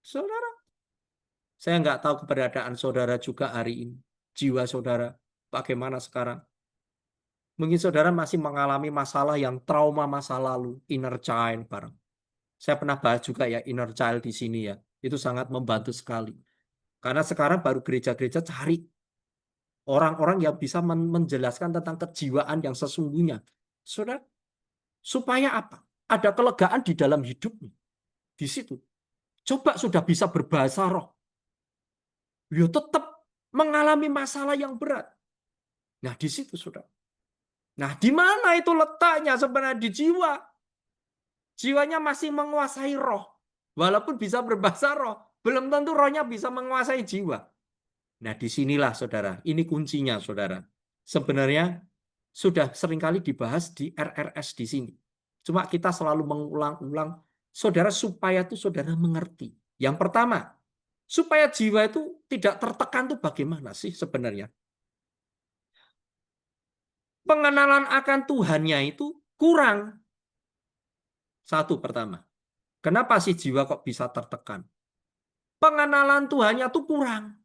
Saudara, saya nggak tahu keberadaan saudara juga hari ini. Jiwa saudara, bagaimana sekarang? Mungkin saudara masih mengalami masalah yang trauma masa lalu, inner child bareng. Saya pernah bahas juga ya inner child di sini ya. Itu sangat membantu sekali. Karena sekarang baru gereja-gereja cari orang-orang yang bisa menjelaskan tentang kejiwaan yang sesungguhnya. Saudara, supaya apa? Ada kelegaan di dalam hidupnya. Di situ. Coba sudah bisa berbahasa roh. Beliau tetap mengalami masalah yang berat. Nah, di situ, saudara. Nah, di mana itu letaknya sebenarnya di jiwa? Jiwanya masih menguasai roh. Walaupun bisa berbahasa roh, belum tentu rohnya bisa menguasai jiwa. Nah, disinilah, saudara. Ini kuncinya, saudara. Sebenarnya sudah seringkali dibahas di RRS di sini. Cuma kita selalu mengulang-ulang, saudara, supaya itu saudara mengerti. Yang pertama, supaya jiwa itu tidak tertekan itu bagaimana sih sebenarnya? Pengenalan akan Tuhannya itu kurang. Satu pertama. Kenapa sih jiwa kok bisa tertekan? Pengenalan Tuhannya tuh kurang.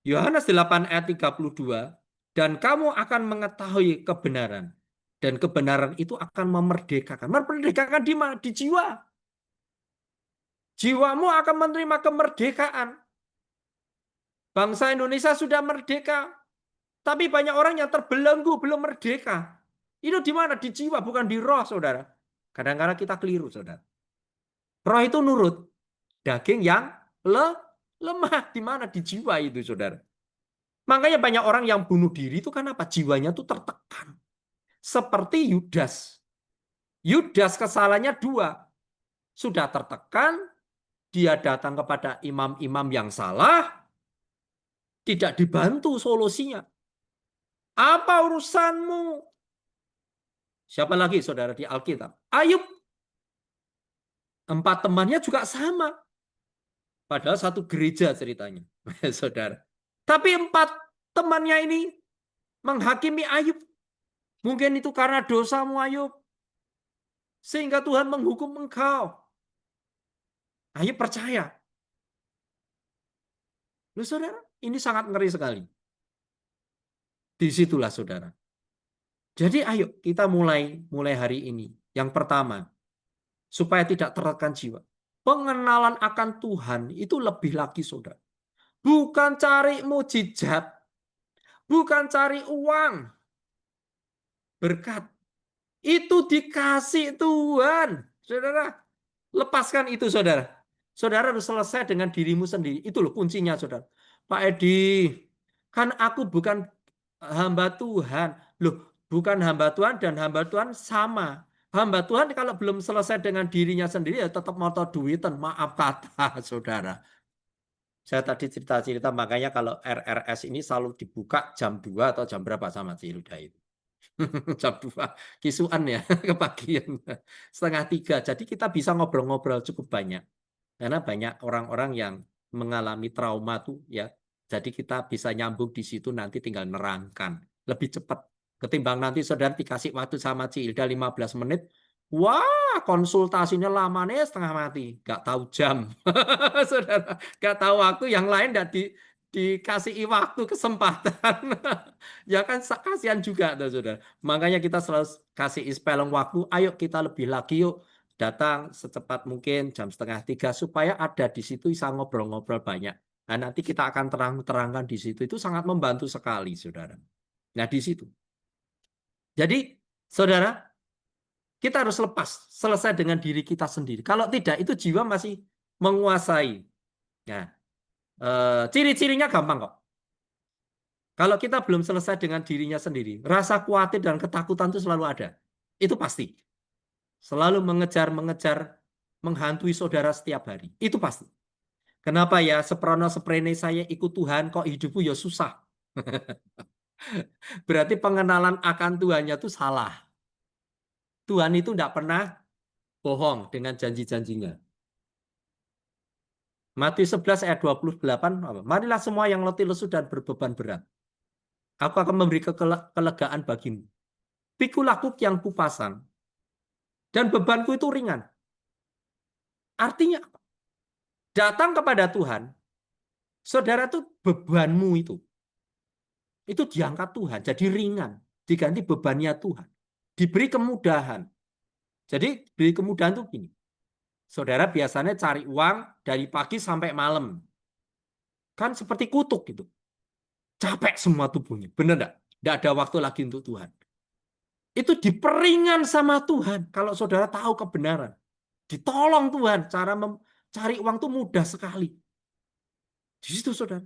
Yohanes 8 ayat 32, dan kamu akan mengetahui kebenaran. Dan kebenaran itu akan memerdekakan. Memerdekakan di mana? Di jiwa. Jiwamu akan menerima kemerdekaan. Bangsa Indonesia sudah merdeka, tapi banyak orang yang terbelenggu belum merdeka. Itu di mana? Di jiwa, bukan di roh, saudara. Kadang-kadang kita keliru, saudara. Roh itu nurut. Daging yang lemah. Di mana? Di jiwa itu, saudara. Makanya banyak orang yang bunuh diri itu kenapa? Jiwanya tuh tertekan. Seperti Yudas. Yudas kesalahannya dua. Sudah tertekan, dia datang kepada imam-imam yang salah, tidak dibantu solusinya. Apa urusanmu? Siapa lagi saudara di Alkitab? Ayub. 4 temannya juga sama. Padahal satu gereja ceritanya. Saudara. Tapi 4 temannya ini menghakimi Ayub. Mungkin itu karena dosamu Ayub. Sehingga Tuhan menghukum engkau. Ayub percaya. Loh saudara, ini sangat ngeri sekali. Disitulah saudara. Jadi ayo kita mulai hari ini. Yang pertama, supaya tidak tertekan jiwa. Pengenalan akan Tuhan itu lebih lagi saudara. Bukan cari mujizat. Bukan cari uang. Berkat. Itu dikasih Tuhan. Saudara, lepaskan itu saudara. Saudara harus selesai dengan dirimu sendiri. Itu loh kuncinya saudara. Pak Edi, kan aku bukan hamba Tuhan. Loh, bukan hamba Tuhan dan hamba Tuhan sama. Hamba Tuhan kalau belum selesai dengan dirinya sendiri ya tetap motor duitan. Maaf kata saudara. Saya tadi cerita-cerita makanya kalau RRS ini selalu dibuka jam 2 atau jam berapa sama si Hilda itu. Jam 2 kisuan ya kepagian 2:30. Jadi kita bisa ngobrol-ngobrol cukup banyak. Karena banyak orang-orang yang mengalami trauma tuh ya. Jadi kita bisa nyambung di situ nanti tinggal nerangkan. Lebih cepat ketimbang nanti saudara dikasih waktu sama Cilda 15 menit. Wah, konsultasinya lama nih setengah mati. Gak tahu jam. Saudara, gak tahu waktu, yang lain enggak dikasih waktu kesempatan. Ya kan kasihan juga tuh saudara. Makanya kita selalu kasih spelling waktu. Ayo kita lebih lagi yuk. Datang secepat mungkin jam 2:30 supaya ada di situ bisa ngobrol-ngobrol banyak. Nah, nanti kita akan terangkan di situ. Itu sangat membantu sekali, saudara. Nah, di situ. Jadi, saudara, kita harus lepas, selesai dengan diri kita sendiri. Kalau tidak, itu jiwa masih menguasai. Nah, ciri-cirinya gampang kok. Kalau kita belum selesai dengan dirinya sendiri, rasa khawatir dan ketakutan itu selalu ada. Itu pasti. Selalu mengejar, menghantui saudara setiap hari. Itu pasti. Kenapa ya seprono seprene saya ikut Tuhan kok hidupku ya susah. Berarti pengenalan akan Tuhannya itu salah. Tuhan itu tidak pernah bohong dengan janji-janjinya. Matius 11 ayat 28, marilah semua yang letih lesu dan berbeban berat. Aku akan memberi kelegaan bagimu. Pikulah kuk yang kupasang, dan bebanku itu ringan. Artinya apa? Datang kepada Tuhan, saudara tuh bebanmu itu diangkat Tuhan, jadi ringan, diganti bebannya Tuhan, diberi kemudahan. Jadi beri kemudahan tuh gini, saudara biasanya cari uang dari pagi sampai malam, kan seperti kutuk gitu, capek semua tubuhnya, bener enggak? Enggak ada waktu lagi untuk Tuhan. Itu diperingan sama Tuhan kalau saudara tahu kebenaran. Ditolong Tuhan, cara mencari uang itu mudah sekali. Di situ saudara.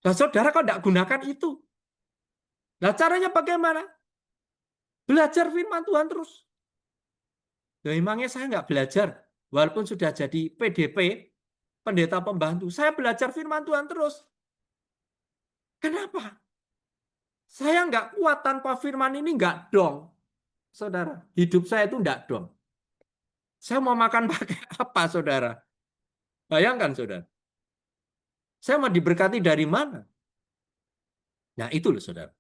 Nah saudara kok enggak gunakan itu? Nah caranya bagaimana? Belajar firman Tuhan terus. Nah, emangnya saya nggak belajar? Walaupun sudah jadi PDP, pendeta pembantu, saya belajar firman Tuhan terus. Kenapa? Saya nggak kuat tanpa firman ini, nggak dong. Saudara, hidup saya itu nggak dong. Saya mau makan pakai apa, saudara? Bayangkan, saudara. Saya mau diberkati dari mana? Nah, itu loh, saudara.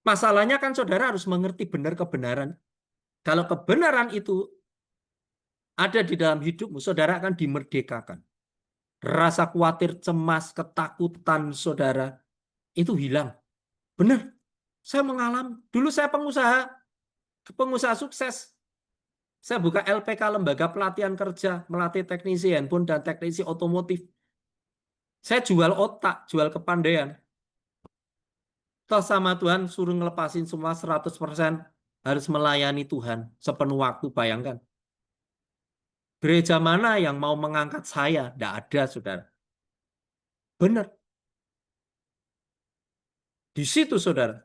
Masalahnya kan saudara harus mengerti benar kebenaran. Kalau kebenaran itu ada di dalam hidupmu, saudara akan dimerdekakan. Rasa khawatir, cemas, ketakutan saudara itu hilang. Benar, saya mengalami. Dulu saya pengusaha sukses. Saya buka LPK, Lembaga Pelatihan Kerja, melatih teknisi handphone dan teknisi otomotif. Saya jual otak, jual kepandaian. Toh sama Tuhan suruh ngelepasin semua 100%, harus melayani Tuhan sepenuh waktu, bayangkan. Gereja mana yang mau mengangkat saya? Tidak ada, saudara. Benar. Di situ, saudara.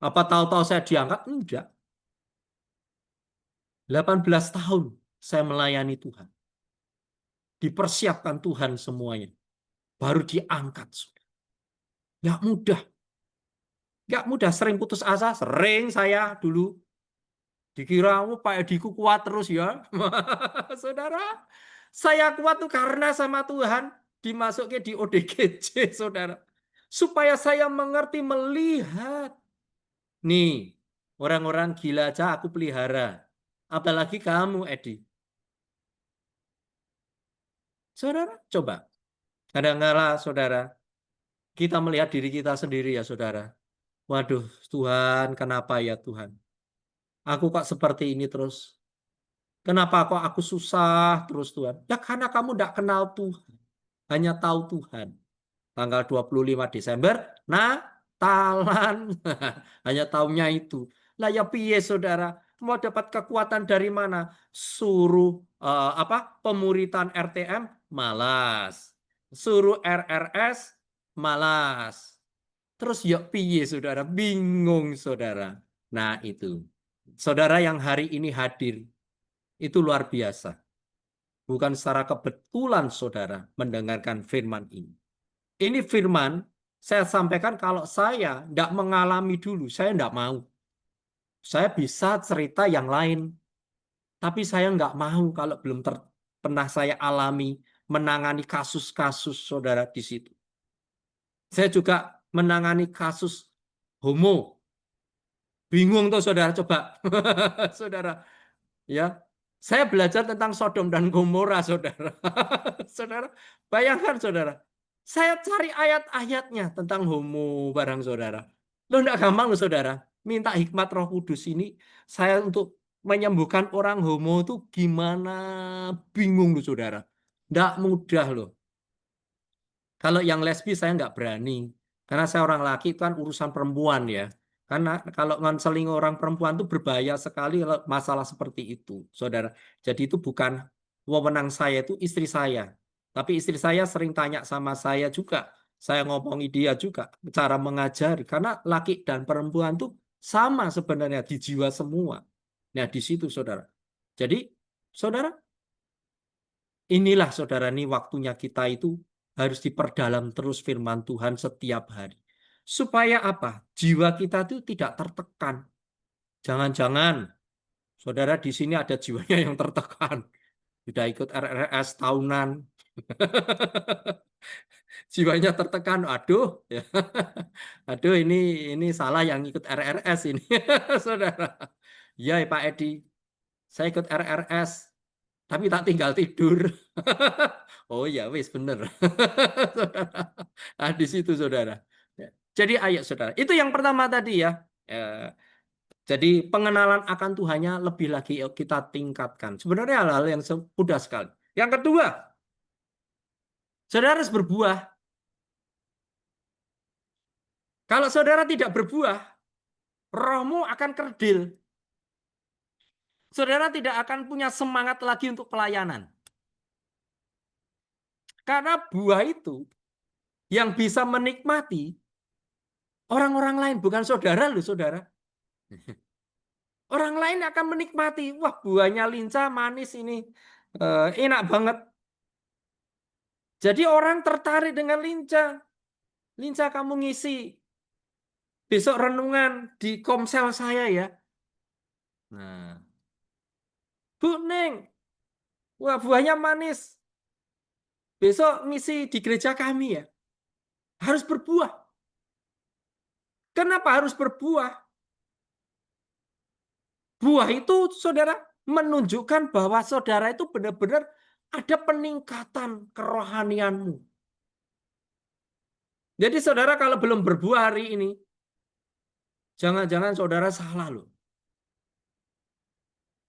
Apa tahu-tahu saya diangkat? Enggak. 18 tahun saya melayani Tuhan. Dipersiapkan Tuhan semuanya. Baru diangkat, saudara. Nggak mudah. Nggak mudah. Sering putus asa. Sering saya dulu. Dikira, oh, Pak Ediku kuat terus ya. Saudara, saya kuat tuh karena sama Tuhan dimasukin di ODGJ, saudara. Supaya saya mengerti, melihat. Nih, orang-orang gila aja aku pelihara. Apalagi kamu, Edi. Saudara, coba. Kadang-kala, saudara, kita melihat diri kita sendiri ya, saudara. Waduh, Tuhan, kenapa ya Tuhan? Aku kok seperti ini terus? Kenapa kok aku susah terus Tuhan? Ya karena kamu tidak kenal Tuhan. Hanya tahu Tuhan. Tanggal 25 Desember, Natalan. Hanya tahunya itu. Lah ya piye saudara? Mau dapat kekuatan dari mana? Suruh pemuritan RTM, malas. Suruh RRS, malas. Terus ya piye saudara? Bingung saudara. Nah itu. Saudara yang hari ini hadir, itu luar biasa. Bukan secara kebetulan saudara mendengarkan firman ini. Ini firman saya sampaikan kalau saya tidak mengalami dulu, saya tidak mau. Saya bisa cerita yang lain, tapi saya nggak mau kalau belum pernah saya alami menangani kasus-kasus saudara di situ. Saya juga menangani kasus homo. Bingung tuh saudara, coba. Saudara, ya. Saya belajar tentang Sodom dan Gomora, saudara. Saudara, bayangkan saudara. Saya cari ayat-ayatnya tentang homo barang saudara. Lo enggak gampang loh saudara. Minta hikmat Roh Kudus ini saya untuk menyembuhkan orang homo itu gimana, bingung loh saudara. Enggak mudah loh. Kalau yang lesbi saya nggak berani. Karena saya orang laki itu kan urusan perempuan ya. Karena kalau ngonseling orang perempuan itu berbahaya sekali masalah seperti itu, saudara. Jadi itu bukan wewenang saya, itu istri saya. Tapi istri saya sering tanya sama saya juga. Saya ngomongi dia juga. Cara mengajari. Karena laki dan perempuan itu sama sebenarnya di jiwa semua. Nah di situ saudara. Jadi saudara, inilah saudara, nih waktunya kita itu harus diperdalam terus firman Tuhan setiap hari. Supaya apa? Jiwa kita itu tidak tertekan. Jangan-jangan saudara di sini ada jiwanya yang tertekan. Sudah ikut RRS tahunan. Jiwanya tertekan. Aduh, ya. Aduh ini salah yang ikut RRS ini. Saudara. Ya, Pak Edi. Saya ikut RRS. Tapi tak tinggal tidur. Oh ya, wis bener. Saudara. Nah, di situ saudara. Ya. Jadi ayo saudara. Itu yang pertama tadi ya. Jadi pengenalan akan Tuhannya lebih lagi kita tingkatkan. Sebenarnya hal-hal yang mudah sekali. Yang kedua, saudara harus berbuah. Kalau saudara tidak berbuah, rohmu akan kerdil. Saudara tidak akan punya semangat lagi untuk pelayanan. Karena buah itu yang bisa menikmati orang-orang lain, bukan saudara loh saudara. Orang lain akan menikmati, wah buahnya lincah, manis ini, enak banget. Jadi orang tertarik dengan lincah. Lincah kamu ngisi besok renungan di komsel saya ya. Nah, Bu Neng, wah buahnya manis. Besok ngisi di gereja kami ya. Harus berbuah. Kenapa harus berbuah? Buah itu saudara menunjukkan bahwa saudara itu benar-benar ada peningkatan kerohanianmu. Jadi saudara kalau belum berbuah hari ini, jangan-jangan saudara salah loh.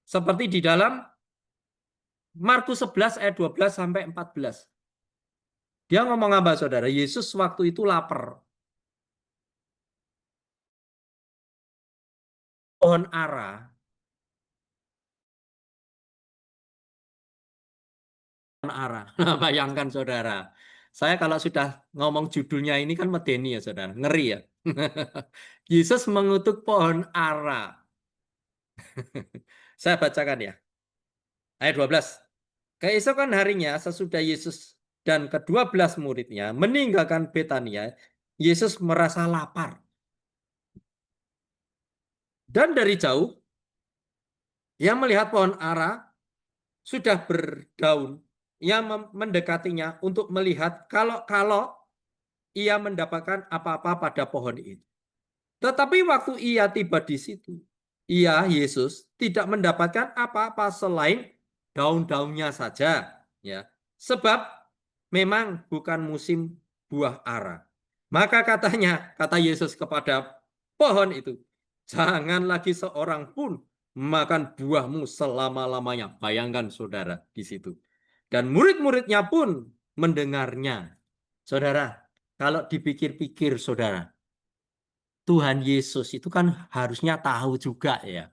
Seperti di dalam Markus 11 ayat 12 sampai 14. Dia ngomong apa saudara? Yesus waktu itu lapar. Pohon ara. Pohon ara. Bayangkan saudara. Saya kalau sudah ngomong judulnya ini kan medeni ya saudara. Ngeri ya. Yesus mengutuk pohon ara. Saya bacakan ya. Ayat 12. Keesokan harinya sesudah Yesus dan ke-12 muridnya meninggalkan Betania, Yesus merasa lapar. Dan dari jauh, ia melihat pohon ara sudah berdaun. Ia mendekatinya untuk melihat kalau ia mendapatkan apa-apa pada pohon itu. Tetapi waktu ia tiba di situ, ia, Yesus, tidak mendapatkan apa-apa selain daun-daunnya saja. Ya. Sebab memang bukan musim buah ara. Maka kata Yesus kepada pohon itu, jangan lagi seorang pun makan buahmu selama-lamanya. Bayangkan saudara di situ. Dan murid-muridnya pun mendengarnya. Saudara, kalau dipikir-pikir saudara, Tuhan Yesus itu kan harusnya tahu juga ya.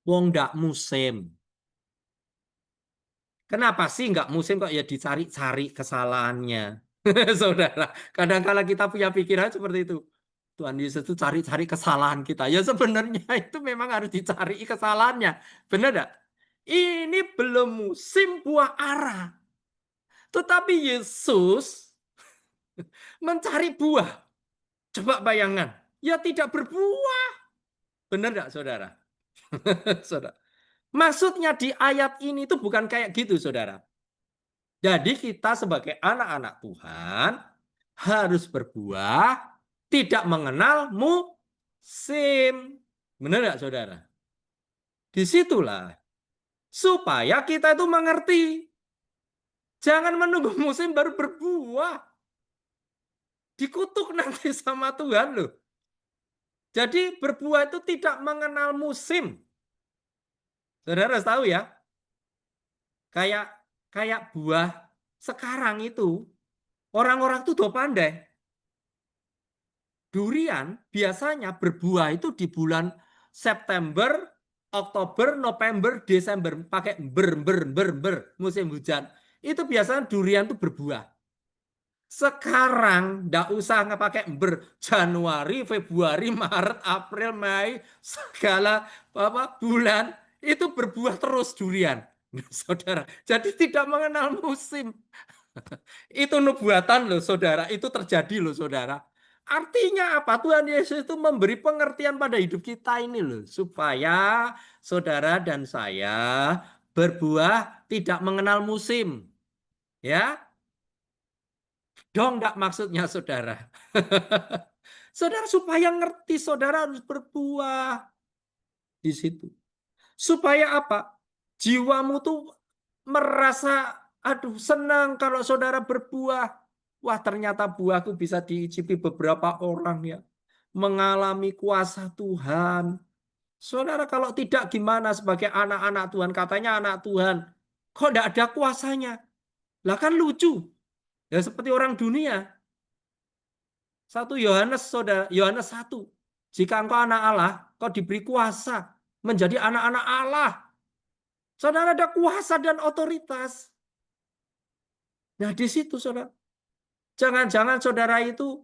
Wong ndak musim. Kenapa sih nggak musim kok ya dicari-cari kesalahannya? Saudara, kadang-kala kita punya pikiran seperti itu. Tuhan Yesus itu cari-cari kesalahan kita. Ya sebenarnya itu memang harus dicari kesalahannya. Benar enggak? Ini belum musim buah ara. Tetapi Yesus mencari buah. Coba bayangkan. Ya tidak berbuah. Benar enggak saudara? Saudara. Maksudnya di ayat ini itu bukan kayak gitu saudara. Jadi kita sebagai anak-anak Tuhan harus berbuah, tidak mengenal musim. Benar nggak saudara? Disitulah supaya kita itu mengerti. Jangan menunggu musim baru berbuah. Dikutuk nanti sama Tuhan loh. Jadi berbuah itu tidak mengenal musim. Saudara harus tahu ya. Kayak kayak buah sekarang itu orang-orang tuh udah pandai. Durian biasanya berbuah itu di bulan September, Oktober, November, Desember. Pakai musim hujan. Itu biasanya durian itu berbuah. Sekarang nggak usah nggak pakai Januari, Februari, Maret, April, Mei, segala bulan itu berbuah terus durian. Saudara, jadi tidak mengenal musim. Itu nubuatan loh saudara, itu terjadi loh saudara. Artinya apa? Tuhan Yesus itu memberi pengertian pada hidup kita ini loh. Supaya saudara dan saya berbuah tidak mengenal musim. Ya, dong enggak maksudnya saudara. Saudara supaya ngerti saudara harus berbuah di situ. Supaya apa? Jiwamu tuh merasa aduh senang kalau saudara berbuah. Wah ternyata buahku bisa diicipi beberapa orang ya. Mengalami kuasa Tuhan. Saudara kalau tidak gimana sebagai anak-anak Tuhan. Katanya anak Tuhan. Kok tidak ada kuasanya? Lah kan lucu. Ya seperti orang dunia. 1 Yohanes saudara, Yohanes 1. Jika engkau anak Allah, kau diberi kuasa menjadi anak-anak Allah. Saudara ada kuasa dan otoritas. Nah di situ saudara. Jangan-jangan saudara itu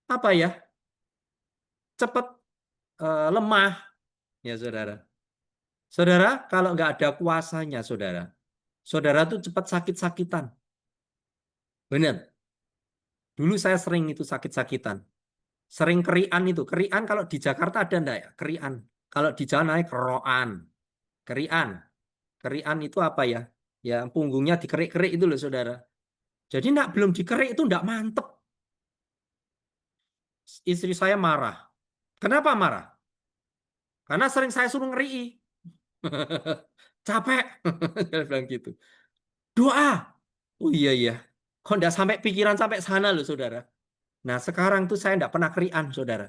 apa ya? Cepat lemah ya saudara. Saudara kalau nggak ada kuasanya saudara. Saudara tuh cepat sakit-sakitan. Benar. Dulu saya sering itu sakit-sakitan. Sering kerian itu. Kerian kalau di Jakarta ada enggak ya? Kerian. Kalau di Jawa namanya keroan. Kerian. Kerian itu apa ya? Ya punggungnya dikerik-kerik itu loh saudara. Jadi belum dikerik itu enggak mantep. Istri saya marah. Kenapa marah? Karena sering saya suruh ngeri. Capek. Dia bilang gitu. Doa. Oh iya iya. Kok enggak sampai pikiran sampai sana loh saudara. Nah sekarang tuh saya enggak pernah kerian saudara.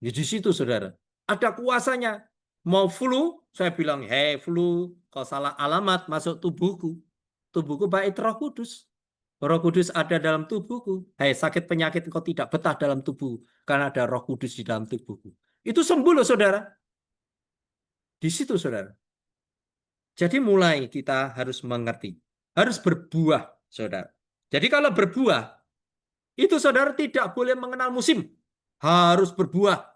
Ya di situ saudara. Ada kuasanya. Mau flu, saya bilang, hei flu, kau salah alamat masuk tubuhku. Tubuhku bait Roh Kudus. Roh Kudus ada dalam tubuhku. Hei sakit penyakit kau tidak betah dalam tubuh. Karena ada Roh Kudus di dalam tubuhku. Itu sembuh loh saudara. Di situ saudara. Jadi mulai kita harus mengerti. Harus berbuah saudara. Jadi kalau berbuah, itu saudara tidak boleh mengenal musim. Harus berbuah.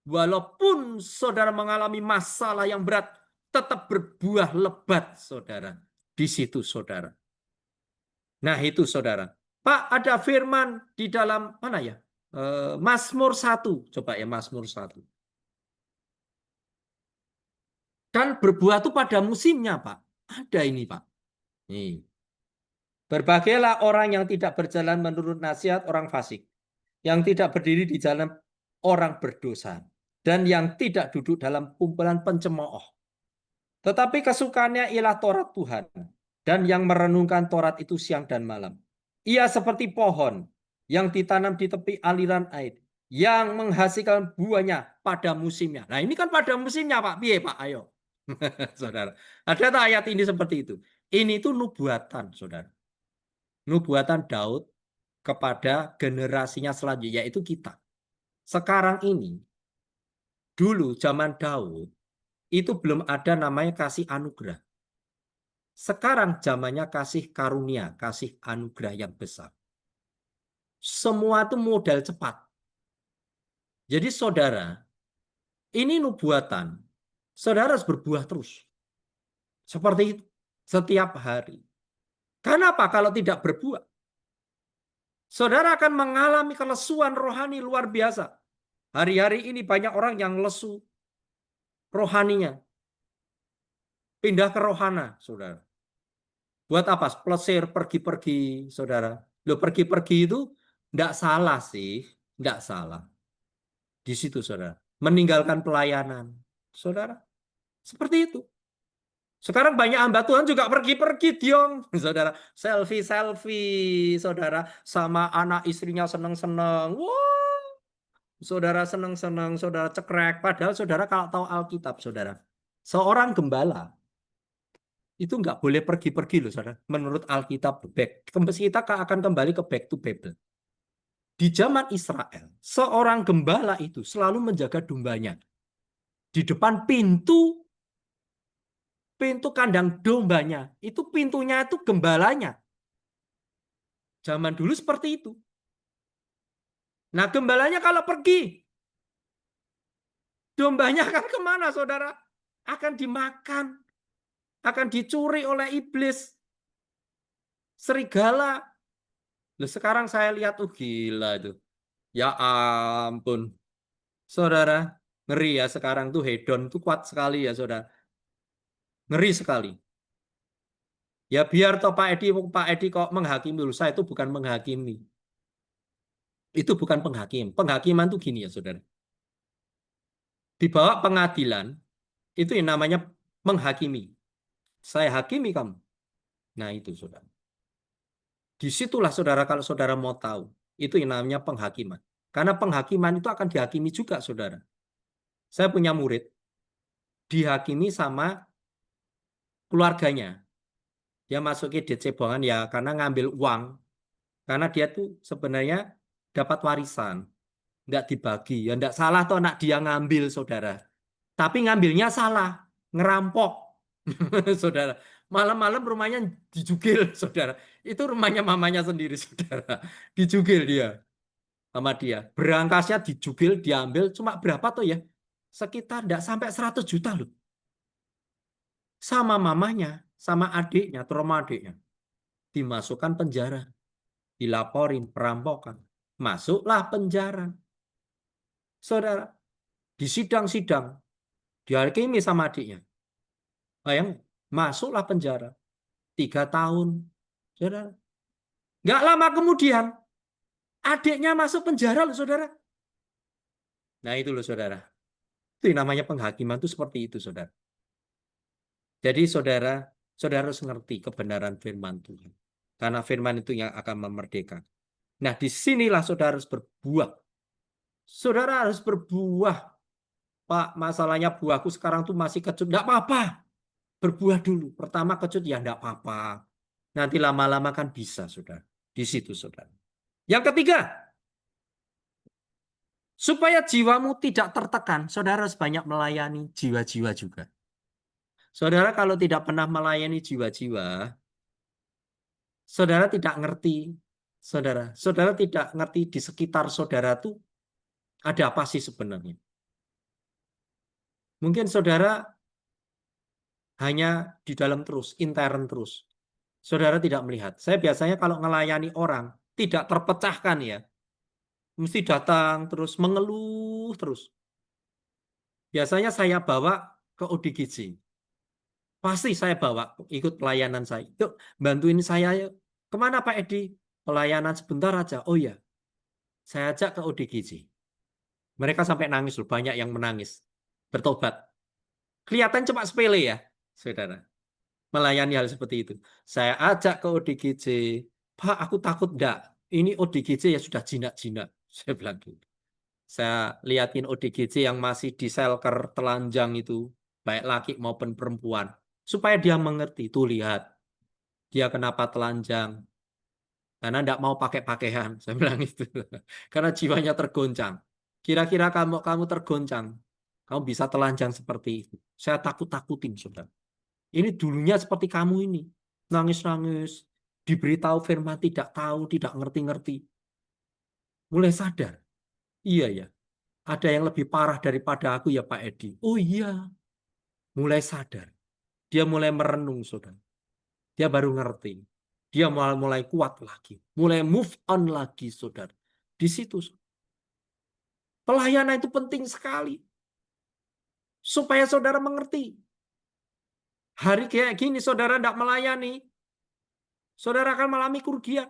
Walaupun saudara mengalami masalah yang berat, tetap berbuah lebat, saudara. Di situ, saudara. Nah, itu, saudara. Pak, ada firman di dalam, mana ya? Mazmur 1. Coba ya, Mazmur 1. Dan berbuah itu pada musimnya, Pak. Ada ini, Pak. Nih. Berbagailah orang yang tidak berjalan menurut nasihat orang fasik, yang tidak berdiri di jalan orang berdosa, dan yang tidak duduk dalam kumpulan pencemooh. Tetapi kesukaannya ialah Taurat Tuhan, dan yang merenungkan Taurat itu siang dan malam. Ia seperti pohon yang ditanam di tepi aliran air, yang menghasilkan buahnya pada musimnya. Nah ini kan pada musimnya Pak. Piye Pak? Ayo. Saudara. Ada tak ayat ini seperti itu? Ini itu nubuatan, saudara. Nubuatan Daud kepada generasinya selanjutnya, yaitu kita. Sekarang ini, dulu zaman Daud, itu belum ada namanya kasih anugerah. Sekarang zamannya kasih karunia, kasih anugerah yang besar. Semua itu modal cepat. Jadi saudara, ini nubuatan. Saudara harus berbuah terus. Seperti itu. Setiap hari. Kenapa kalau tidak berbuah? Saudara akan mengalami kelesuan rohani luar biasa. Hari-hari ini banyak orang yang lesu rohaninya. Pindah ke rohana, saudara. Buat apa? Plesir, pergi-pergi, saudara. Loh, pergi-pergi itu enggak salah sih. Enggak salah. Di situ, saudara. Meninggalkan pelayanan. Saudara, seperti itu. Sekarang banyak hamba Tuhan juga pergi-pergi, Diong. Saudara, selfie-selfie, saudara. Sama anak istrinya seneng-seneng. Wow, saudara seneng-seneng, saudara cekrek. Padahal saudara kalau tahu Alkitab, saudara. Seorang gembala itu nggak boleh pergi-pergi loh, saudara. Menurut Alkitab, kita akan kembali ke back to Bible. Di zaman Israel, seorang gembala itu selalu menjaga dombanya. Di depan pintu kandang dombanya, itu pintunya itu gembalanya. Zaman dulu seperti itu. Nah, gembalanya kalau pergi, dombanya akan kemana, saudara? Akan dimakan, akan dicuri oleh iblis, serigala. Loh, sekarang saya lihat, gila itu. Ya ampun. Saudara, ngeri ya sekarang tuh hedon tuh kuat sekali ya saudara. Ngeri sekali. Ya biar toh Pak Edi kok menghakimi dulu. Saya itu bukan menghakimi. Itu bukan penghakim. Penghakiman tuh gini ya saudara. Di bawah pengadilan, itu yang namanya menghakimi. Saya hakimi kamu. Nah itu saudara. Disitulah saudara kalau saudara mau tahu. Itu yang namanya penghakiman. Karena penghakiman itu akan dihakimi juga saudara. Saya punya murid. Dihakimi sama keluarganya. Dia masuk ke DC Bongan ya karena ngambil uang. Karena dia tuh sebenarnya dapat warisan. Nggak dibagi. Ya nggak salah toh anak dia ngambil, saudara. Tapi ngambilnya salah. Ngerampok. Saudara. Malam-malam rumahnya dijugil, saudara. Itu rumahnya mamanya sendiri, saudara. Dijugil dia. Sama dia. Berangkasnya dijugil, diambil. Cuma berapa tuh ya? Sekitar nggak sampai 100 juta loh. Sama mamanya, sama adiknya, trauma adiknya. Dimasukkan penjara. Dilaporin perampokan. Masuklah penjara. Saudara, di sidang-sidang, dihakimi sama adiknya. Bayang, masuklah penjara. 3 tahun. Saudara. Nggak lama kemudian, adiknya masuk penjara loh, saudara. Nah itu loh, saudara. Itu yang namanya penghakiman itu seperti itu, saudara. Jadi saudara harus ngerti kebenaran firman Tuhan. Karena firman itu yang akan memerdekakan. Nah, disinilah saudara harus berbuah. Saudara harus berbuah. Pak, masalahnya buahku sekarang tuh masih kecut. Enggak apa-apa. Berbuah dulu. Pertama kecut, ya enggak apa-apa. Nanti lama-lama kan bisa, saudara. Di situ, saudara. Yang ketiga, supaya jiwamu tidak tertekan, saudara harus banyak melayani jiwa-jiwa juga. Saudara kalau tidak pernah melayani jiwa-jiwa, saudara tidak ngerti. Saudara tidak ngerti di sekitar saudara tuh ada apa sih sebenarnya. Mungkin saudara hanya di dalam terus, intern terus. Saudara tidak melihat. Saya biasanya kalau melayani orang, tidak terpecahkan ya. Mesti datang terus, mengeluh terus. Biasanya saya bawa ke ODGJ. Pasti saya bawa ikut pelayanan saya. Yuk, bantuin saya yuk. Kemana Pak Edi? Pelayanan sebentar aja. Oh ya, saya ajak ke ODGJ. Mereka sampai nangis loh, banyak yang menangis. Bertobat. Kelihatan cuma sepele ya, saudara. Melayani hal seperti itu. Saya ajak ke ODGJ. Pak, aku takut enggak. Ini ODGJ ya sudah jinak-jinak. Saya bilang gitu. Saya liatin ODGJ yang masih di shelter telanjang itu. Baik laki maupun perempuan. Supaya dia mengerti. Tuh lihat. Dia kenapa telanjang. Karena enggak mau pakai pakaian. Saya bilang itu. Karena jiwanya tergoncang. Kira-kira kamu tergoncang. Kamu bisa telanjang seperti itu. Saya takut-takutin, saudara. Ini dulunya seperti kamu ini. Nangis-nangis. Diberitahu firman tidak tahu, tidak ngerti-ngerti. Mulai sadar. Iya ya. Ada yang lebih parah daripada aku ya Pak Edi. Oh iya. Mulai sadar. Dia mulai merenung, saudara. Dia baru ngerti. Dia mulai kuat lagi. Mulai move on lagi, saudara. Di situ. Pelayanan itu penting sekali. Supaya saudara mengerti. Hari kayak gini saudara tidak melayani. Saudara akan mengalami kerugian.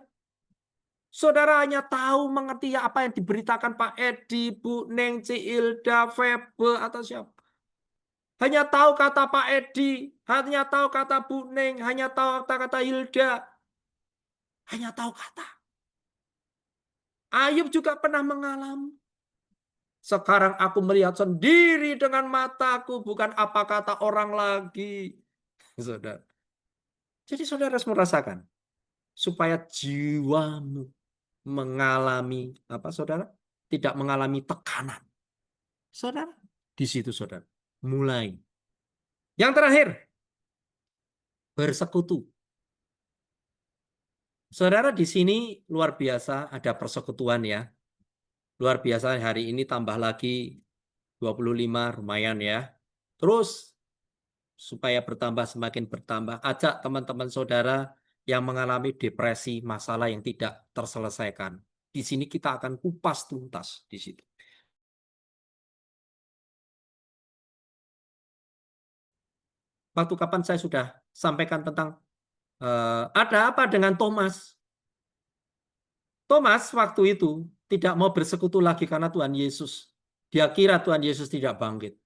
Saudara hanya tahu mengerti apa yang diberitakan Pak Edi, Bu Neng, Cilda, Febe, atau siapa. Hanya tahu kata Pak Edi, hanya tahu kata Bu Neng, hanya tahu kata-kata Hilda. Hanya tahu kata. Ayub juga pernah mengalami. Sekarang aku melihat sendiri dengan mataku, bukan apa kata orang lagi. Saudara. Jadi saudara harus merasakan. Supaya jiwamu mengalami apa saudara? Tidak mengalami tekanan. Saudara, di situ saudara. Mulai. Yang terakhir, bersekutu. Saudara di sini luar biasa ada persekutuan ya. Luar biasa hari ini tambah lagi 25 lumayan ya. Terus supaya bertambah semakin bertambah, ajak teman-teman saudara yang mengalami depresi, masalah yang tidak terselesaikan. Di sini kita akan kupas tuntas di situ. Waktu kapan saya sudah sampaikan tentang ada apa dengan Thomas? Thomas waktu itu tidak mau bersekutu lagi karena Tuhan Yesus. Dia kira Tuhan Yesus tidak bangkit.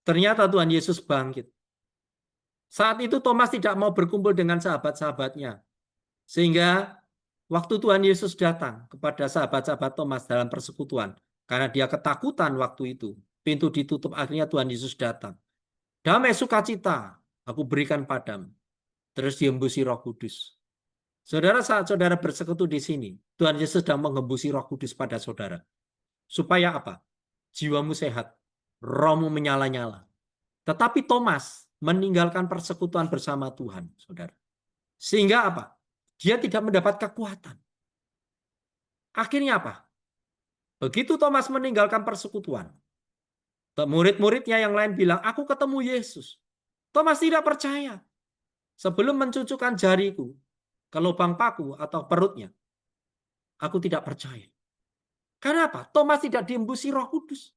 Ternyata Tuhan Yesus bangkit. Saat itu Thomas tidak mau berkumpul dengan sahabat-sahabatnya. Sehingga waktu Tuhan Yesus datang kepada sahabat-sahabat Thomas dalam persekutuan. Karena dia ketakutan waktu itu. Pintu ditutup, akhirnya Tuhan Yesus datang. Damai sukacita aku berikan padamu. Terus dihembusi Roh Kudus. Saudara, saat saudara bersekutu di sini, Tuhan Yesus sedang menghembusi Roh Kudus pada saudara. Supaya apa? Jiwamu sehat, rohmu menyala-nyala. Tetapi Thomas meninggalkan persekutuan bersama Tuhan, saudara. Sehingga apa? Dia tidak mendapat kekuatan. Akhirnya apa? Begitu Thomas meninggalkan persekutuan, murid-muridnya yang lain bilang, aku ketemu Yesus. Thomas tidak percaya. Sebelum mencucukkan jariku ke lubang paku atau perutnya, aku tidak percaya. Karena apa? Thomas tidak diembusi Roh Kudus.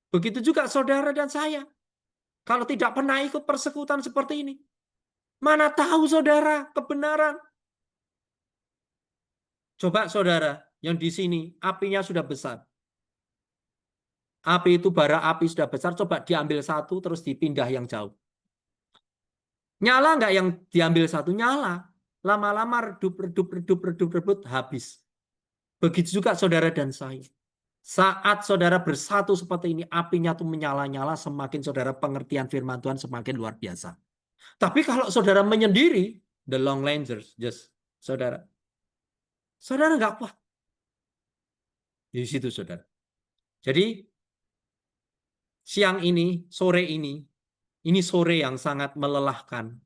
Begitu juga saudara dan saya. Kalau tidak pernah ikut persekutuan seperti ini, mana tahu saudara kebenaran. Coba saudara yang di sini apinya sudah besar. Api itu bara api sudah besar, coba diambil satu terus dipindah yang jauh. Nyala nggak yang diambil satu? Nyala. Lama-lama redup, redup, redup, redup, redup, habis. Begitu juga saudara dan saya. Saat saudara bersatu seperti ini, apinya tuh menyala-nyala, semakin saudara pengertian firman Tuhan semakin luar biasa. Tapi kalau saudara menyendiri, the long rangers, just saudara, saudara nggak kuat. Di situ saudara. Jadi siang ini, ini sore yang sangat melelahkan.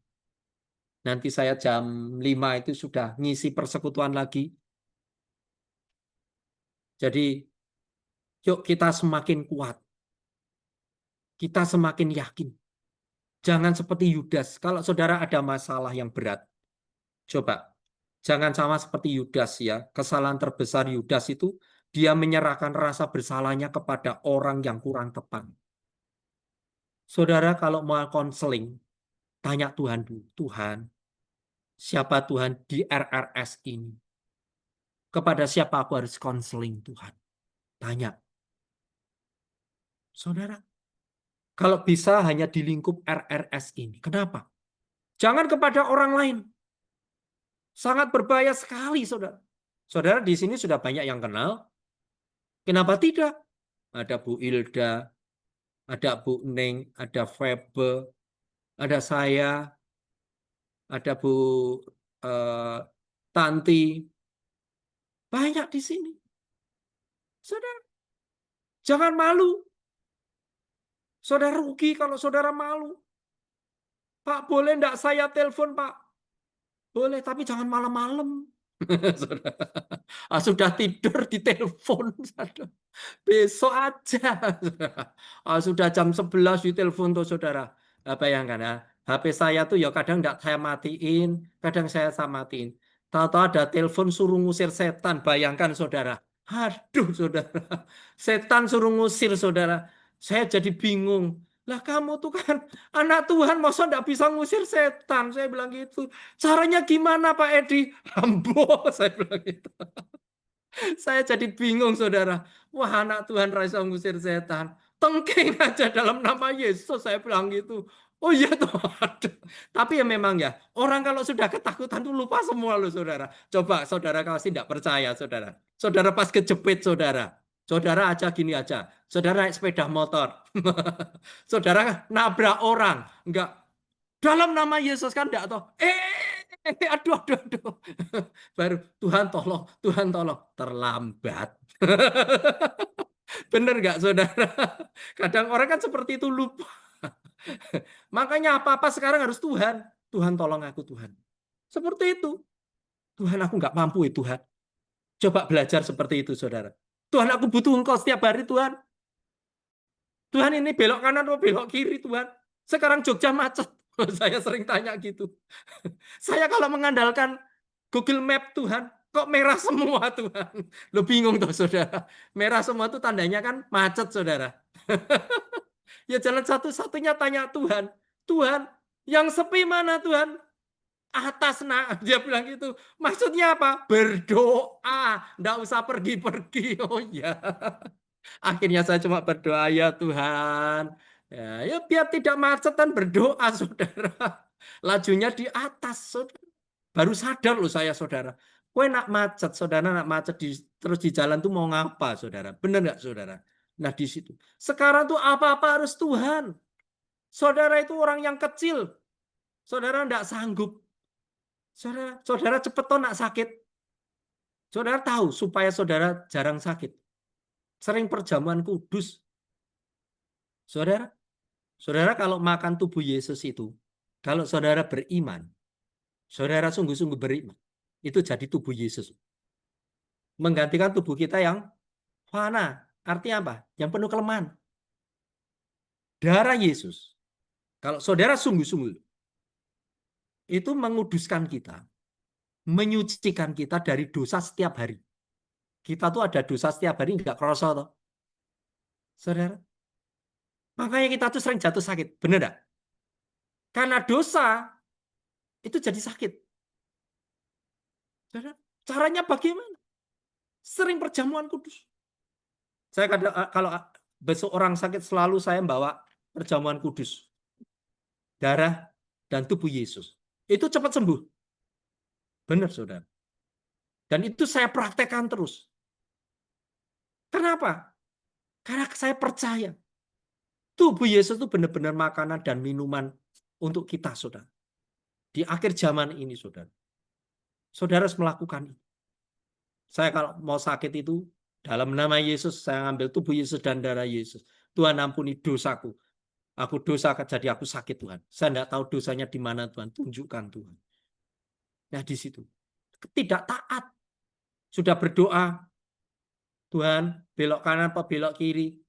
Nanti saya jam 5 itu sudah ngisi persekutuan lagi. Jadi yuk kita semakin kuat. Kita semakin yakin. Jangan seperti Yudas. Kalau saudara ada masalah yang berat, coba jangan sama seperti Yudas ya. Kesalahan terbesar Yudas itu dia menyerahkan rasa bersalahnya kepada orang yang kurang tepat. Saudara kalau mau konseling, tanya Tuhan dulu. Tuhan, siapa Tuhan di RRS ini? Kepada siapa aku harus konseling Tuhan? Tanya. Saudara, kalau bisa hanya di lingkup RRS ini. Kenapa? Jangan kepada orang lain. Sangat berbahaya sekali, saudara. Saudara di sini sudah banyak yang kenal. Kenapa tidak? Ada Bu Ilda, ada Bu Neng, ada Febe, ada saya, ada Bu eh, Tanti. Banyak di sini. Saudara, jangan malu. Saudara rugi kalau saudara malu. Pak, boleh enggak saya telepon, Pak? Boleh, tapi jangan malam-malam. Sudah tidur di telepon. Besok aja. Sudah jam 11 di telepon tuh saudara. Bayangkan ya. HP saya tuh ya kadang enggak saya matiin, kadang saya matiin. Tahu-tahu ada telepon suruh ngusir setan. Bayangkan saudara. Aduh saudara. Setan suruh ngusir saudara. Saya jadi bingung. Lah kamu tuh kan anak Tuhan, masa enggak bisa ngusir setan? Saya bilang gitu. Caranya gimana Pak Edi? Ambo, saya bilang gitu. Saya jadi bingung saudara. Wah anak Tuhan Raisa ngusir setan. Tengking aja dalam nama Yesus saya bilang gitu. Oh iya toh. Tapi ya memang ya. Orang kalau sudah ketakutan tuh lupa semua loh saudara. Coba saudara kalau tidak percaya saudara. Saudara pas kejepit saudara. Saudara aja gini aja. Saudara naik sepeda motor. Saudara nabrak orang. Enggak. Dalam nama Yesus kan enggak toh. Aduh, aduh, aduh. Baru Tuhan tolong. Terlambat. Bener nggak saudara? Kadang orang kan seperti itu lupa. Makanya apa-apa sekarang harus Tuhan. Tuhan tolong aku Tuhan. Seperti itu. Tuhan aku nggak mampu ya Tuhan. Coba belajar seperti itu saudara. Tuhan aku butuh engkau setiap hari Tuhan. Tuhan ini belok kanan atau belok kiri Tuhan. Sekarang Jogja macet. Saya sering tanya gitu. Saya kalau mengandalkan Google Map Tuhan, kok merah semua Tuhan? Lo bingung tuh saudara. Merah semua itu tandanya kan macet saudara. Ya jalan satu-satunya tanya Tuhan. Tuhan, yang sepi mana Tuhan? Atas nak. Dia bilang gitu. Maksudnya apa? Berdoa. Nggak usah pergi-pergi. Oh ya. Akhirnya saya cuma berdoa ya Tuhan. Ya biar tidak macet dan berdoa saudara. Lajunya di atas saudara. Baru sadar loh saya saudara. Kue nak macet, saudara nak macet terus di jalan tuh mau ngapa saudara? Benar nggak saudara? Nah di situ. Sekarang tuh apa-apa harus Tuhan. Saudara itu orang yang kecil. Saudara nggak sanggup. Saudara cepet toh nak sakit. Saudara tahu supaya saudara jarang sakit. Sering perjamuan kudus. Saudara, saudara kalau makan tubuh Yesus itu, kalau saudara beriman, saudara sungguh-sungguh beriman, itu jadi tubuh Yesus. Menggantikan tubuh kita yang fana. Artinya apa? Yang penuh kelemahan. Darah Yesus. Kalau saudara sungguh-sungguh, itu menguduskan kita. Menyucikan kita dari dosa setiap hari. Kita tuh ada dosa setiap hari, nggak kerasa toh. Saudara. Makanya kita tuh sering jatuh sakit. Benar nggak? Karena dosa, itu jadi sakit. Saudara. Caranya bagaimana? Sering perjamuan kudus. Saya kalau besok orang sakit selalu saya bawa perjamuan kudus. Darah dan tubuh Yesus. Itu cepat sembuh. Benar, saudara. Dan itu saya praktekkan terus. Kenapa? Karena saya percaya. Tubuh Yesus itu benar-benar makanan dan minuman untuk kita, saudara. Di akhir zaman ini, saudara. Saudara harus melakukan itu. Saya kalau mau sakit itu, dalam nama Yesus, saya ambil tubuh Yesus dan darah Yesus. Tuhan ampuni dosaku. Aku dosa, jadi aku sakit, Tuhan. Saya tidak tahu dosanya di mana, Tuhan. Tunjukkan, Tuhan. Nah, di situ. Tidak taat. Sudah berdoa, Tuhan, belok kanan apa belok kiri?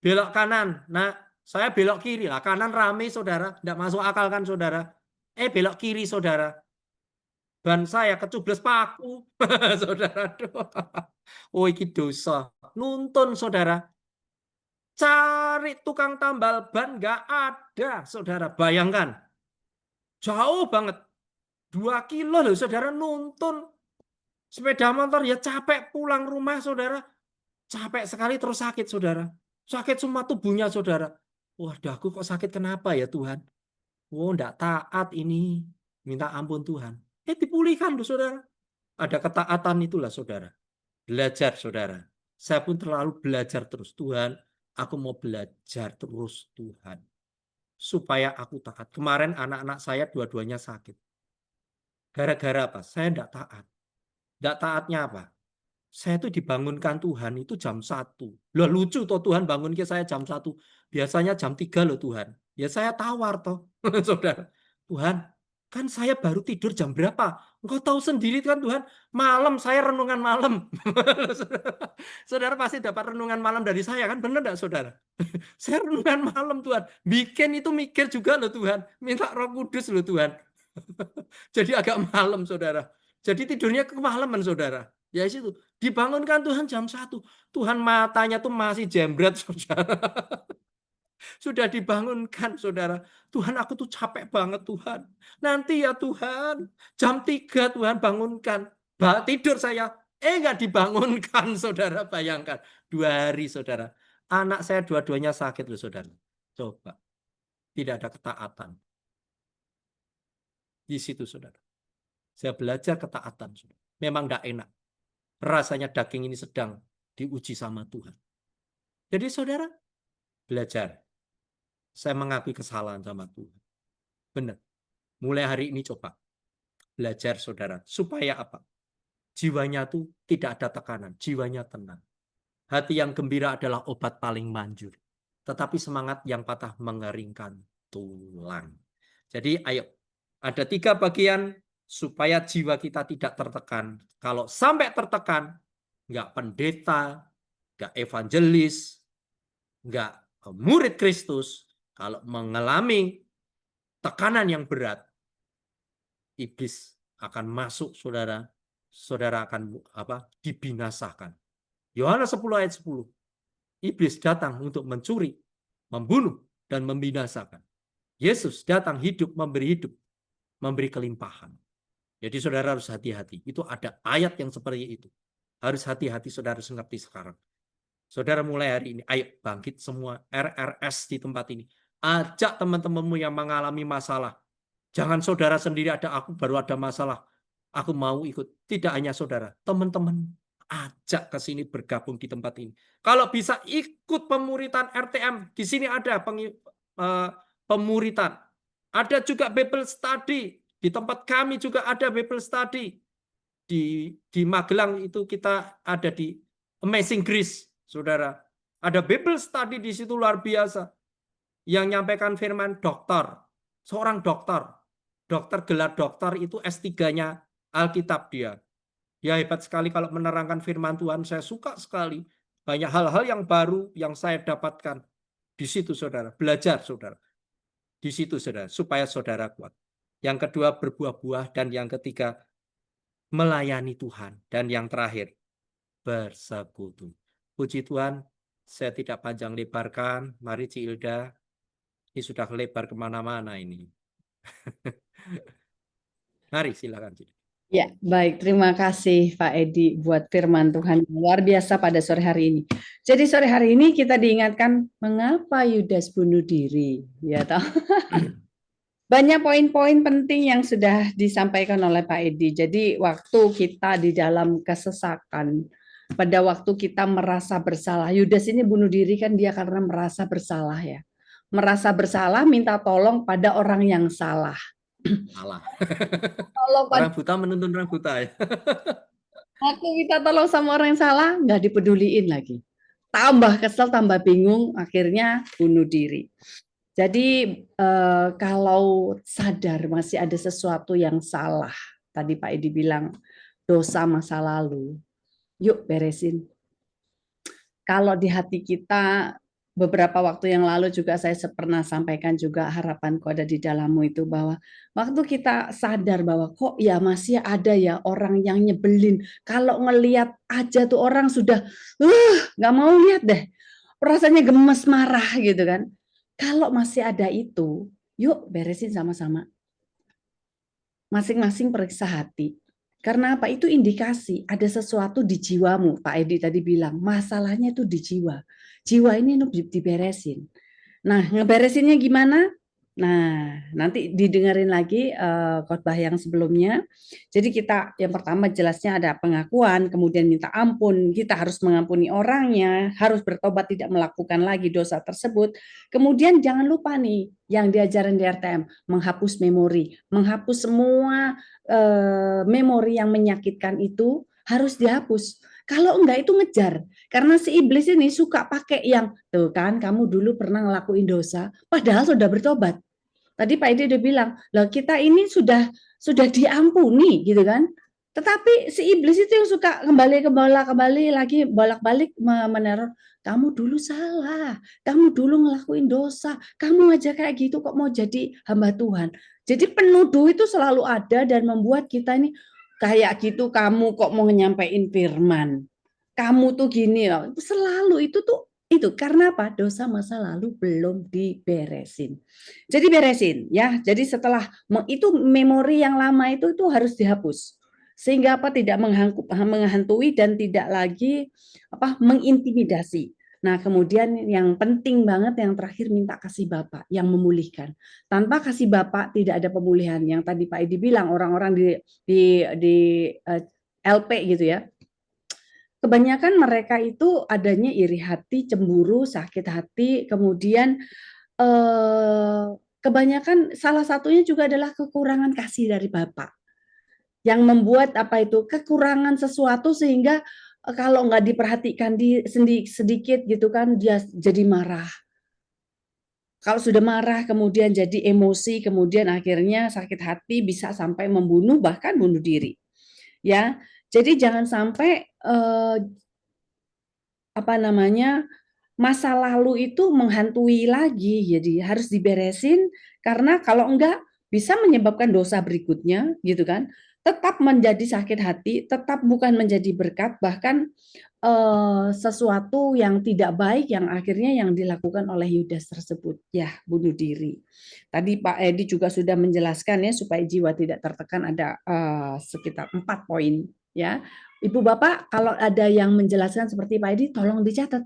Belok kanan. Nah, saya belok kiri lah. Kanan rame, saudara. Tidak masuk akal kan, saudara. Belok kiri, saudara. Ban saya kecubles paku. Saudara. Oh, ini dosa. Nuntun, saudara. Cari tukang tambal ban, nggak ada, saudara. Bayangkan. Jauh banget. 2 kilo loh, saudara, nuntun. Sepeda motor ya capek, pulang rumah, saudara. Capek sekali terus sakit, saudara. Sakit semua tubuhnya, saudara. Wah, daku kok sakit, kenapa ya Tuhan? Oh, enggak taat ini. Minta ampun Tuhan. Dipulihkan loh, saudara. Ada ketaatan itulah, saudara. Belajar, saudara. Saya pun terlalu belajar terus. Tuhan, aku mau belajar terus, Tuhan. Supaya aku taat. Kemarin anak-anak saya dua-duanya sakit. Gara-gara apa? Saya enggak taat. Enggak taatnya apa? Saya itu dibangunkan Tuhan itu jam 1. Loh, lucu toh, Tuhan bangun ke saya jam 1. Biasanya jam 3 loh Tuhan. Ya saya tawar toh. Saudara. Tuhan, kan saya baru tidur jam berapa? Engkau tahu sendiri kan Tuhan. Malam saya renungan malam. Saudara pasti dapat renungan malam dari saya kan. Benar enggak, saudara? Saya renungan malam Tuhan. Bikin itu mikir juga loh Tuhan. Minta Roh Kudus loh Tuhan. Jadi agak malam, saudara. Jadi tidurnya kemalaman, saudara. Ya situ. Dibangunkan Tuhan jam 1. Tuhan matanya tuh masih jembret, saudara. Sudah dibangunkan, saudara. Tuhan, aku tuh capek banget, Tuhan. Nanti ya Tuhan, jam 3 Tuhan bangunkan. Tidur saya. Nggak dibangunkan, saudara. Bayangkan. 2 hari, saudara. Anak saya dua-duanya sakit loh, saudara. Coba. Tidak ada ketaatan. Di situ, saudara. Saya belajar ketaatan. Saudara. Memang tidak enak. Rasanya daging ini sedang diuji sama Tuhan. Jadi saudara, belajar. Saya mengakui kesalahan sama Tuhan. Benar. Mulai hari ini coba. Belajar saudara. Supaya apa? Jiwanya tuh tidak ada tekanan. Jiwanya tenang. Hati yang gembira adalah obat paling manjur. Tetapi semangat yang patah mengeringkan tulang. Jadi ayo. Ada 3 bagian supaya jiwa kita tidak tertekan. Kalau sampai tertekan, nggak pendeta, nggak evangelis, nggak murid Kristus, kalau mengalami tekanan yang berat, iblis akan masuk, saudara. Saudara akan dibinasakan. Yohanes 10 ayat 10. Iblis datang untuk mencuri, membunuh, dan membinasakan. Yesus datang memberi hidup, memberi kelimpahan. Jadi saudara harus hati-hati. Itu ada ayat yang seperti itu. Harus hati-hati, saudara harus ngerti sekarang. Saudara mulai hari ini, ayo bangkit semua RRS di tempat ini. Ajak teman-temanmu yang mengalami masalah. Jangan saudara sendiri aku baru ada masalah. Aku mau ikut. Tidak hanya saudara, teman-teman ajak ke sini bergabung di tempat ini. Kalau bisa ikut pemuritan RTM, di sini ada pemuritan. Ada juga Bible study. Di tempat kami juga ada Bible study. Di Magelang itu kita ada di Amazing Grace, saudara. Ada Bible study di situ luar biasa. Yang nyampaikan firman dokter. Seorang dokter. Dokter gelar dokter itu S3-nya Alkitab dia. Dia hebat sekali kalau menerangkan firman Tuhan. Saya suka sekali. Banyak hal-hal yang baru yang saya dapatkan. Di situ saudara. Belajar saudara. Di situ saudara. Supaya saudara kuat. Yang kedua berbuah-buah. Dan yang ketiga melayani Tuhan. Dan yang terakhir bersekutu. Puji Tuhan. Saya tidak panjang lebarkan. Mari Ci Ilda. Ini sudah lebar kemana-mana ini. Mari silakan. Ya, baik. Terima kasih Pak Edi buat firman Tuhan yang luar biasa pada sore hari ini. Jadi sore hari ini kita diingatkan mengapa Yudas bunuh diri, ya toh? Banyak poin-poin penting yang sudah disampaikan oleh Pak Edi. Jadi waktu kita di dalam kesesakan, pada waktu kita merasa bersalah, Yudas ini bunuh diri kan dia karena merasa bersalah ya. Merasa bersalah minta tolong pada orang yang salah. Salah. Kalau pada Orang buta menuntun orang buta ya. waktu minta tolong sama orang yang salah, nggak dipeduliin lagi. Tambah kesel, tambah bingung, akhirnya bunuh diri. Jadi kalau sadar masih ada sesuatu yang salah, tadi Pak Edi bilang dosa masa lalu, yuk beresin. Kalau di hati kita beberapa waktu yang lalu juga saya pernah sampaikan juga harapanku ada di dalammu itu bahwa waktu kita sadar bahwa kok ya masih ada ya orang yang nyebelin. Kalau ngelihat aja tuh orang sudah nggak mau lihat deh. Rasanya gemes marah gitu kan. Kalau masih ada itu, yuk beresin sama-sama. Masing-masing periksa hati. Karena apa? Itu indikasi ada sesuatu di jiwamu. Pak Edi tadi bilang, masalahnya itu di jiwa. Jiwa ini diberesin. Nah, ngeberesinnya gimana? Nah, nanti didengerin lagi khotbah yang sebelumnya. Jadi kita yang pertama jelasnya ada pengakuan, kemudian minta ampun. Kita harus mengampuni orangnya, harus bertobat tidak melakukan lagi dosa tersebut. Kemudian jangan lupa nih yang diajarin di RTM, menghapus memori, menghapus semua memori yang menyakitkan itu harus dihapus. Kalau enggak itu ngejar. Karena si iblis ini suka pakai yang tuh kan kamu dulu pernah ngelakuin dosa, padahal sudah bertobat. Tadi Pak Edi udah bilang, lah kita ini sudah diampuni gitu kan. Tetapi si iblis itu yang suka kembali lagi bolak-balik meneror. Kamu dulu salah, kamu dulu ngelakuin dosa, kamu aja kayak gitu kok mau jadi hamba Tuhan. Jadi penuduh itu selalu ada dan membuat kita ini kayak gitu kamu kok mau nyampein firman. Kamu tuh gini loh, selalu itu karena apa? Dosa masa lalu belum diberesin. Jadi beresin ya. Jadi setelah itu memori yang lama itu harus dihapus. Sehingga apa tidak menghantui dan tidak lagi apa mengintimidasi. Nah, kemudian yang penting banget yang terakhir minta kasih Bapak yang memulihkan. Tanpa kasih Bapak tidak ada pemulihan. Yang tadi Pak Edi bilang orang-orang di LP gitu ya. Kebanyakan mereka itu adanya iri hati, cemburu, sakit hati, kemudian kebanyakan salah satunya juga adalah kekurangan kasih dari Bapak. Yang membuat apa itu kekurangan sesuatu sehingga kalau nggak diperhatikan sedikit gitu kan dia jadi marah. Kalau sudah marah kemudian jadi emosi, kemudian akhirnya sakit hati bisa sampai membunuh bahkan bunuh diri. Ya, jadi jangan sampai apa namanya masa lalu itu menghantui lagi, jadi harus diberesin karena kalau enggak bisa menyebabkan dosa berikutnya, gitu kan? Tetap menjadi sakit hati, tetap bukan menjadi berkat, bahkan sesuatu yang tidak baik yang akhirnya yang dilakukan oleh Yudas tersebut, ya bunuh diri. Tadi Pak Edi juga sudah menjelaskan ya supaya jiwa tidak tertekan ada sekitar 4 poin, ya. Ibu Bapak kalau ada yang menjelaskan seperti Pak Edi tolong dicatat.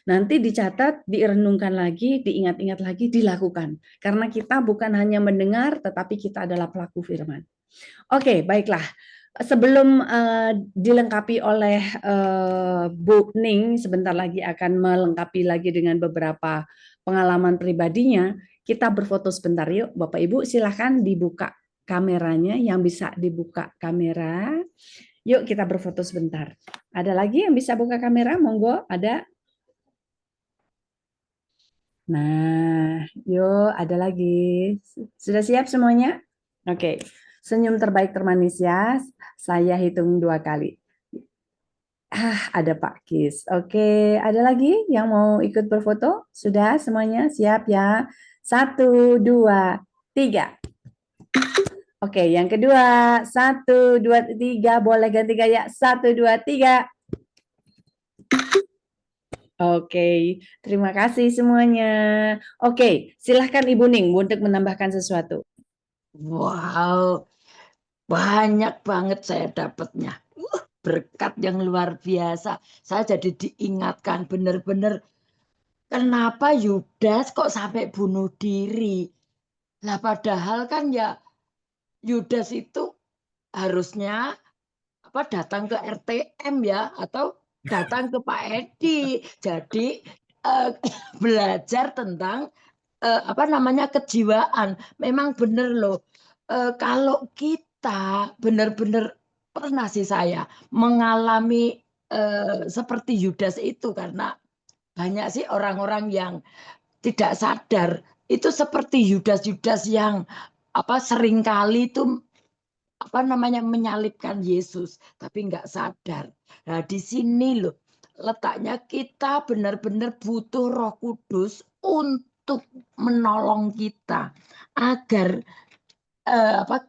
Nanti dicatat, direnungkan lagi, diingat-ingat lagi, dilakukan. Karena kita bukan hanya mendengar, tetapi kita adalah pelaku firman. Oke, baiklah. Sebelum dilengkapi oleh Bu Ning, sebentar lagi akan melengkapi lagi dengan beberapa pengalaman pribadinya, kita berfoto sebentar yuk. Bapak Ibu silahkan dibuka kameranya, yang bisa dibuka kamera. Yuk kita berfoto sebentar. Ada lagi yang bisa buka kamera? Monggo, ada? Nah, yuk ada lagi. Sudah siap semuanya? Oke, senyum terbaik termanis ya. Saya hitung 2 kali. Ada Pak Kis. Oke, ada lagi yang mau ikut berfoto? Sudah semuanya siap ya? 1, 2, 3. Oke, yang kedua. 1, 2, 3. Boleh ganti gaya. 1, 2, 3. Oke, terima kasih semuanya. Oke, silahkan Ibu Ning untuk menambahkan sesuatu. Wow, banyak banget saya dapatnya. Berkat yang luar biasa. Saya jadi diingatkan benar-benar kenapa Yudas kok sampai bunuh diri. Lah padahal kan ya Yudas itu harusnya datang ke RTM ya, atau datang ke Pak Edi. Jadi belajar tentang kejiwaan. Memang benar loh. Kalau kita benar-benar pernah sih saya mengalami seperti Yudas itu, karena banyak sih orang-orang yang tidak sadar itu seperti Yudas-Yudas yang seringkali itu menyalibkan Yesus tapi nggak sadar. Nah, di sini loh letaknya kita benar-benar butuh Roh Kudus untuk menolong kita agar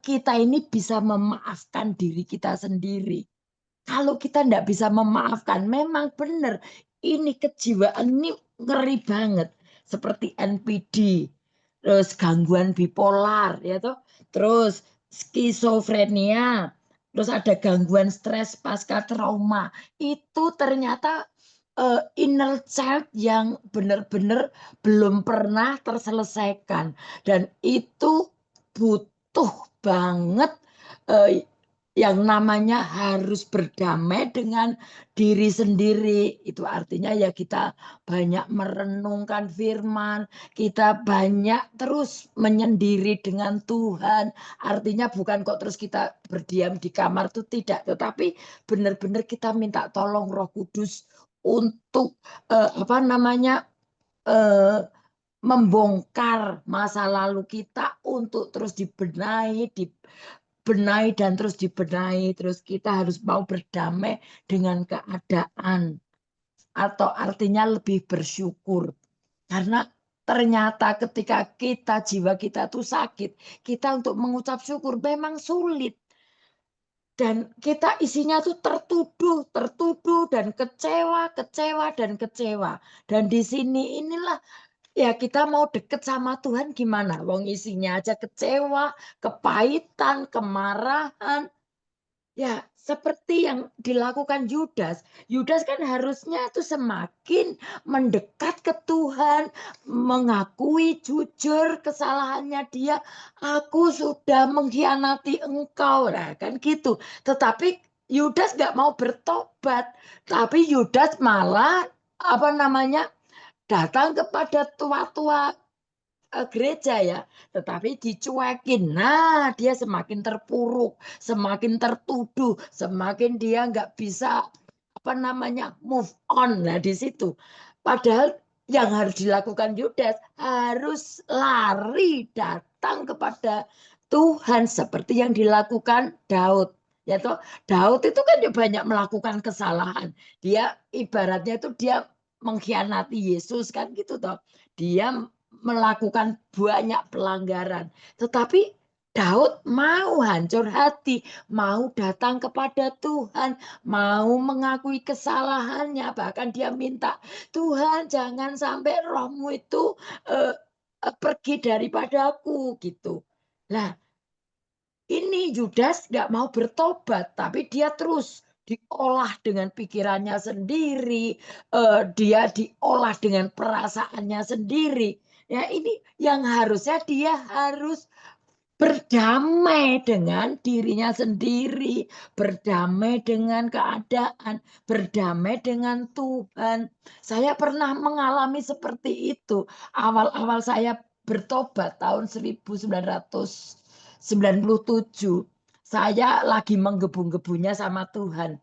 kita ini bisa memaafkan diri kita sendiri. Kalau kita nggak bisa memaafkan, memang benar ini kejiwaan ini ngeri banget, seperti NPD, terus gangguan bipolar, ya toh, terus skizofrenia, terus ada gangguan stres pasca trauma. Itu ternyata inner child yang benar-benar belum pernah terselesaikan, dan itu butuh banget yang namanya harus berdamai dengan diri sendiri. Itu artinya ya kita banyak merenungkan firman, kita banyak terus menyendiri dengan Tuhan. Artinya bukan kok terus kita berdiam di kamar, itu tidak, tetapi benar-benar kita minta tolong Roh Kudus untuk membongkar masa lalu kita, untuk terus dibenahi dan terus dibenahi. Terus kita harus mau berdamai dengan keadaan, atau artinya lebih bersyukur, karena ternyata ketika jiwa kita tuh sakit, kita untuk mengucap syukur memang sulit. Dan kita isinya tuh tertuduh dan kecewa. Dan di sini inilah ya, kita mau deket sama Tuhan gimana? Wong isinya aja kecewa, kepahitan, kemarahan. Ya, seperti yang dilakukan Yudas. Yudas kan harusnya itu semakin mendekat ke Tuhan, mengakui jujur kesalahannya dia. Aku sudah mengkhianati engkau, nah kan gitu. Tetapi Yudas nggak mau bertobat, tapi Yudas malah datang kepada tua-tua gereja ya, tetapi dicuekin. Nah, dia semakin terpuruk, semakin tertuduh, semakin dia nggak bisa move on. Nah, di situ. Padahal yang harus dilakukan Yudas harus lari datang kepada Tuhan seperti yang dilakukan Daud. Ya toh, Daud itu kan banyak melakukan kesalahan. Dia ibaratnya itu dia mengkhianati Yesus kan gitu toh. Dia melakukan banyak pelanggaran, tetapi Daud mau hancur hati, mau datang kepada Tuhan, mau mengakui kesalahannya, bahkan dia minta, Tuhan jangan sampai rohmu itu pergi daripadaku gitu. Nah, ini Yudas nggak mau bertobat, tapi dia terus diolah dengan pikirannya sendiri, dia diolah dengan perasaannya sendiri. Ya, ini yang harusnya dia harus berdamai dengan dirinya sendiri, berdamai dengan keadaan, berdamai dengan Tuhan. Saya pernah mengalami seperti itu. Awal-awal saya bertobat tahun 1997. Saya lagi menggebu-gebunya sama Tuhan.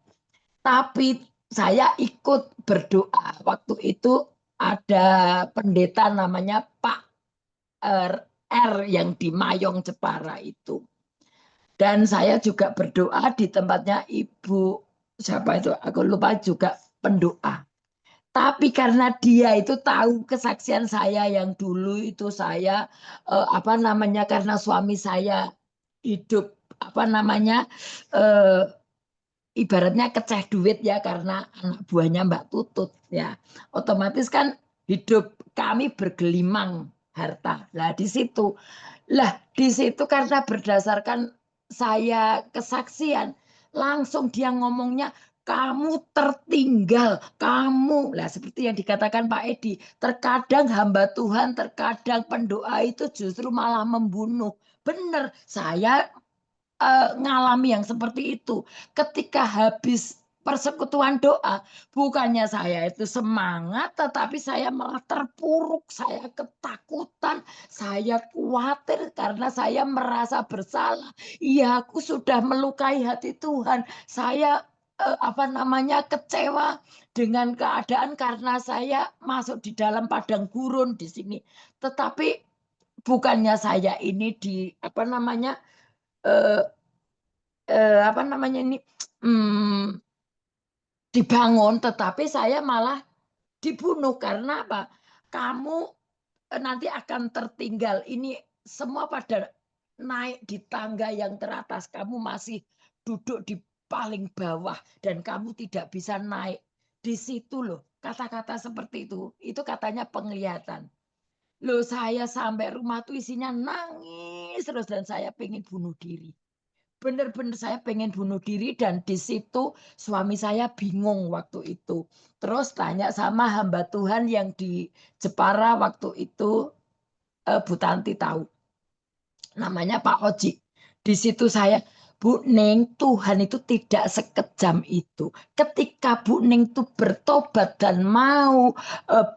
Tapi saya ikut berdoa. Waktu itu ada pendeta namanya Pak R yang di Mayong Jepara itu. Dan saya juga berdoa di tempatnya Ibu siapa itu, aku lupa, juga pendoa. Tapi karena dia itu tahu kesaksian saya yang dulu itu saya karena suami saya hidup ibaratnya keceh duit ya, karena anak buahnya Mbak Tutut ya. Otomatis kan hidup kami bergelimang harta. Lah di situ karena berdasarkan saya kesaksian, langsung dia ngomongnya, kamu tertinggal, kamu. Lah seperti yang dikatakan Pak Edi, terkadang hamba Tuhan, terkadang pendoa itu justru malah membunuh. Benar, saya ngalami yang seperti itu. Ketika habis persekutuan doa, bukannya saya itu semangat, tetapi saya malah terpuruk, saya ketakutan, saya khawatir karena saya merasa bersalah. Iya, aku sudah melukai hati Tuhan. Saya kecewa dengan keadaan karena saya masuk di dalam padang gurun di sini. Tetapi bukannya saya ini eh, dibangun, tetapi saya malah dibunuh karena apa? Kamu nanti akan tertinggal. Ini semua pada naik di tangga yang teratas. Kamu masih duduk di paling bawah dan kamu tidak bisa naik. Di situ loh, kata-kata seperti itu katanya penglihatan. Loh, saya sampai rumah tuh isinya nangis terus dan saya pengen bunuh diri. Bener-bener saya pengen bunuh diri dan di situ suami saya bingung waktu itu. Terus tanya sama hamba Tuhan yang di Jepara waktu itu, Bu Tanti tahu. Namanya Pak Oji. Di situ saya, Bu Ning, Tuhan itu tidak sekejam itu. Ketika Bu Ning itu bertobat dan mau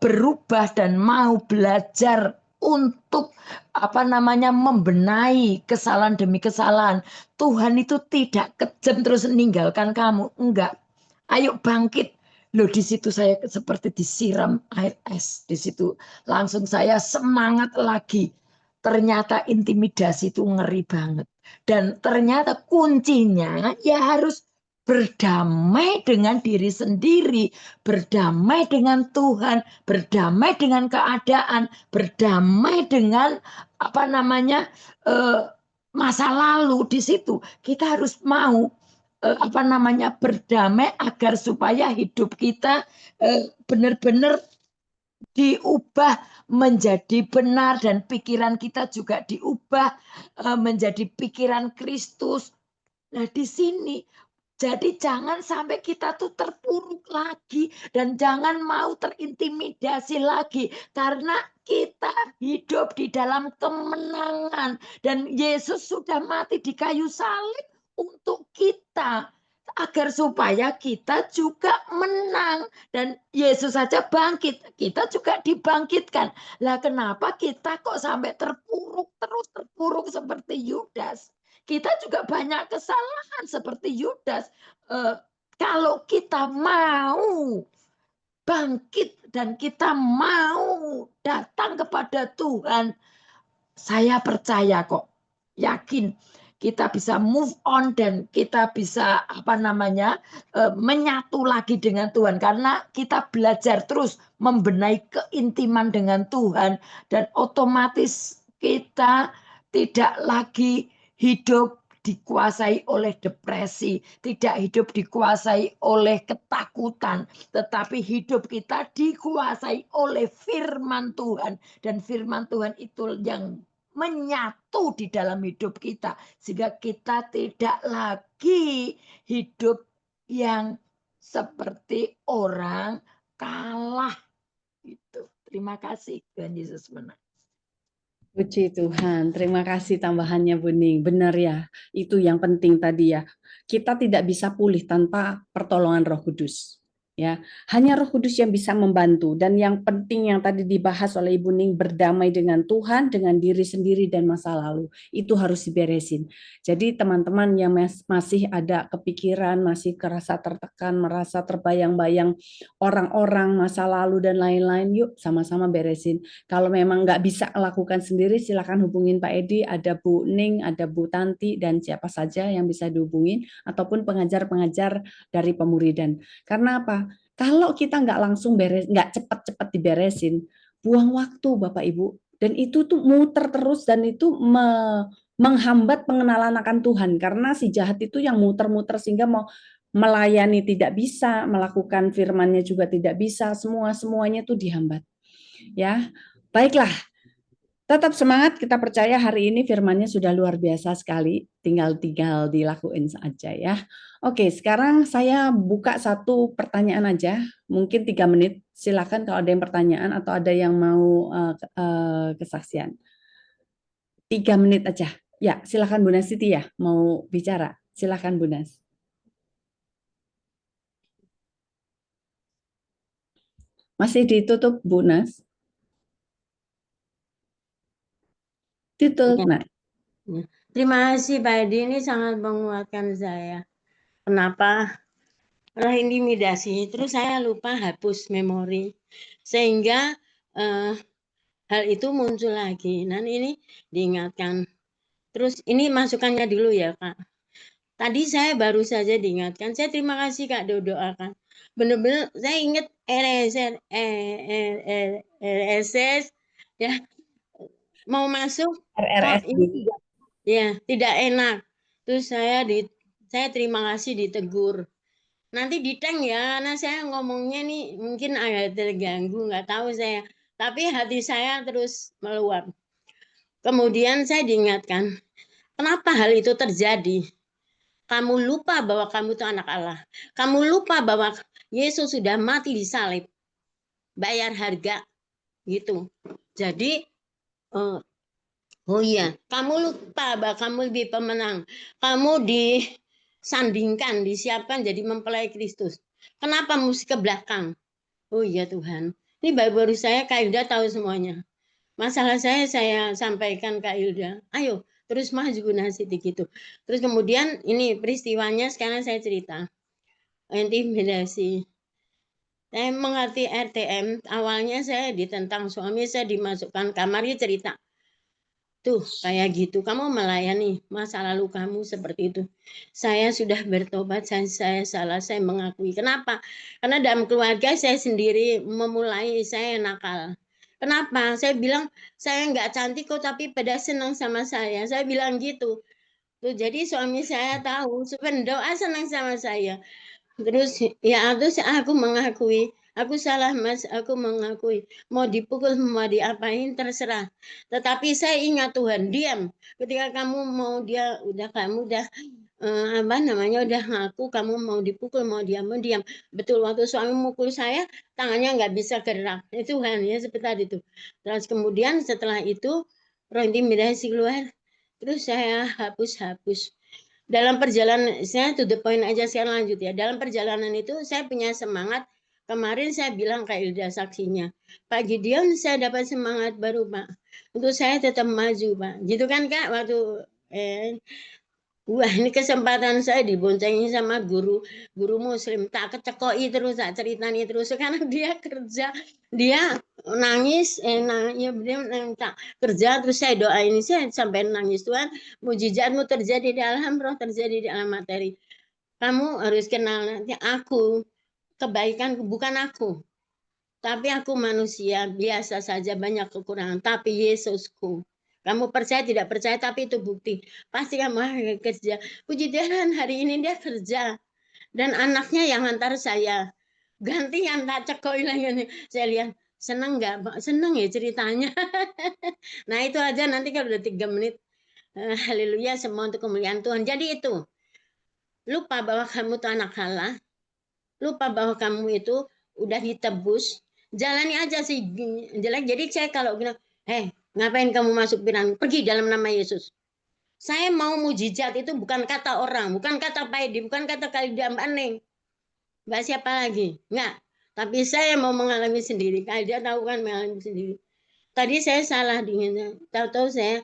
berubah dan mau belajar untuk membenahi kesalahan demi kesalahan, Tuhan itu tidak kejam terus meninggalkan kamu. Enggak. Ayo bangkit. Loh, di situ saya seperti disiram air es. Di situ langsung saya semangat lagi. Ternyata intimidasi itu ngeri banget. Dan ternyata kuncinya ya harus berdamai dengan diri sendiri, berdamai dengan Tuhan, berdamai dengan keadaan, berdamai dengan masa lalu. Di situ kita harus mau berdamai agar supaya hidup kita benar-benar diubah menjadi benar dan pikiran kita juga diubah menjadi pikiran Kristus. Nah, di sini jadi jangan sampai kita tuh terpuruk lagi dan jangan mau terintimidasi lagi karena kita hidup di dalam kemenangan dan Yesus sudah mati di kayu salib untuk kita agar supaya kita juga menang dan Yesus saja bangkit, kita juga dibangkitkan. Lah kenapa kita kok sampai terpuruk seperti Yudas? Kita juga banyak kesalahan seperti Yudas. Kalau kita mau bangkit dan kita mau datang kepada Tuhan, saya percaya kok, yakin kita bisa move on dan kita bisa menyatu lagi dengan Tuhan karena kita belajar terus membenahi keintiman dengan Tuhan dan otomatis kita tidak lagi hidup dikuasai oleh depresi, tidak hidup dikuasai oleh ketakutan, tetapi hidup kita dikuasai oleh firman Tuhan dan firman Tuhan itu yang menyatu di dalam hidup kita sehingga kita tidak lagi hidup yang seperti orang kalah itu. Terima kasih, Tuhan Yesus menang. Puji Tuhan, terima kasih tambahannya Bu Ning. Benar ya, itu yang penting tadi ya. Kita tidak bisa pulih tanpa pertolongan Roh Kudus. Ya, hanya Roh Kudus yang bisa membantu dan yang penting yang tadi dibahas oleh Ibu Ning, berdamai dengan Tuhan, dengan diri sendiri dan masa lalu. Itu harus diberesin. Jadi teman-teman yang masih ada kepikiran, masih kerasa tertekan, merasa terbayang-bayang orang-orang masa lalu dan lain-lain, yuk sama-sama beresin. Kalau memang nggak bisa lakukan sendiri, silakan hubungin Pak Edi, ada Bu Ning, ada Bu Tanti, dan siapa saja yang bisa dihubungin, ataupun pengajar-pengajar dari pemuridan. Karena apa? Kalau kita nggak langsung nggak cepat-cepat diberesin, buang waktu Bapak Ibu, dan itu tuh muter terus dan itu menghambat pengenalan akan Tuhan karena si jahat itu yang muter-muter sehingga mau melayani tidak bisa, melakukan firman-Nya juga tidak bisa, semuanya tuh dihambat. Ya, baiklah. Tetap semangat, kita percaya hari ini firman-Nya sudah luar biasa sekali. Tinggal dilakuin saja ya. Oke, sekarang saya buka satu pertanyaan aja, mungkin 3 menit. Silakan kalau ada yang pertanyaan atau ada yang mau kesaksian. 3 menit aja. Ya, silakan Bu Nas Siti ya, mau bicara. Silakan Bu Nas. Masih ditutup Bu Nas? Tutup. Ya. Nah, Terima kasih Pak Edi, ini sangat menguatkan saya. Kenapa? Karena intimidasi, terus saya lupa hapus memori. Sehingga hal itu muncul lagi. Dan ini diingatkan. Terus ini masukannya dulu ya Kak. Tadi saya baru saja diingatkan, saya terima kasih Kak doakan. Benar-benar saya ingat RSS ya, mau masuk RRS ini tidak enak. Terus saya terima kasih ditegur. Nanti diteng ya, karena saya ngomongnya nih mungkin agak terganggu, nggak tahu saya. Tapi hati saya terus meluap. Kemudian saya diingatkan, kenapa hal itu terjadi? Kamu lupa bahwa kamu itu anak Allah. Kamu lupa bahwa Yesus sudah mati di salib. Bayar harga. Gitu. Jadi, oh iya, kamu lupa bahwa kamu lebih pemenang. Kamu disandingkan, disiapkan jadi mempelai Kristus. Kenapa mesti ke belakang? Oh iya Tuhan. Ini baru saya, Kak Hilda tahu semuanya. Masalah saya sampaikan Kak Hilda. Ayo, terus maju nasib gitu. Terus kemudian ini peristiwanya sekarang saya cerita. Intimidasi. Saya mengerti RTM, awalnya saya ditentang suami saya dimasukkan kamarnya cerita. Tuh, kayak gitu. Kamu melayani masa lalu kamu seperti itu. Saya sudah bertobat, saya salah, saya mengakui. Kenapa? Karena dalam keluarga saya sendiri memulai saya nakal. Kenapa? Saya bilang, saya nggak cantik kok, tapi pada senang sama saya. Saya bilang gitu. Tuh, jadi suami saya tahu, doa senang sama saya. Terus aku mengakui, aku salah Mas, aku mengakui. Mau dipukul, mau diapain terserah. Tetapi saya ingat Tuhan, diam. Ketika kamu mau kamu udah udah ngaku kamu mau dipukul, mau diam. Betul, waktu suami mukul saya, tangannya nggak bisa gerak. Tuhan ya seperti itu. Terus kemudian setelah itu roh intimidasi keluar, terus saya hapus. Dalam perjalanan, saya to the point aja sekarang lanjut ya. Dalam perjalanan itu saya punya semangat. Kemarin saya bilang Kak Hilda saksinya. Pak Gideon saya dapat semangat baru Pak. Untuk saya tetap maju Pak. Gitu kan Kak waktu wah ini kesempatan saya diboncengin sama guru muslim, tak kecekoi terus, tak ceritani terus. Karena dia kerja, dia nangis, tak kerja, terus saya doain, saya sampai nangis, Tuhan mujizatmu terjadi di alam roh, terjadi di alam materi. Kamu harus kenal nanti aku, kebaikan bukan aku, tapi aku manusia biasa saja, banyak kekurangan, tapi Yesusku. Kamu percaya tidak percaya, tapi itu bukti. Pasti kamu akan kerja. Puji Tuhan hari ini dia kerja. Dan anaknya yang antar saya. Ganti yang tak cekoi lagi. Saya lihat, senang nggak Pak? Senang ya ceritanya. Nah itu aja nanti kalau udah 3 menit. Haleluya, semua untuk kemuliaan Tuhan. Jadi itu. Lupa bahwa kamu itu anak Allah. Lupa bahwa kamu itu udah ditebus. Jalani aja sih jelek. Jadi saya kalau bilang, ngapain kamu masuk pikiran? Pergi dalam nama Yesus. Saya mau mujizat itu bukan kata orang, bukan kata Pak Edi, bukan kata Kak Mbak Neng. Mbak siapa lagi? Enggak. Tapi saya mau mengalami sendiri. Kak dia tahu kan mengalami sendiri. Tadi saya salah dinginnya. Tahu-tahu saya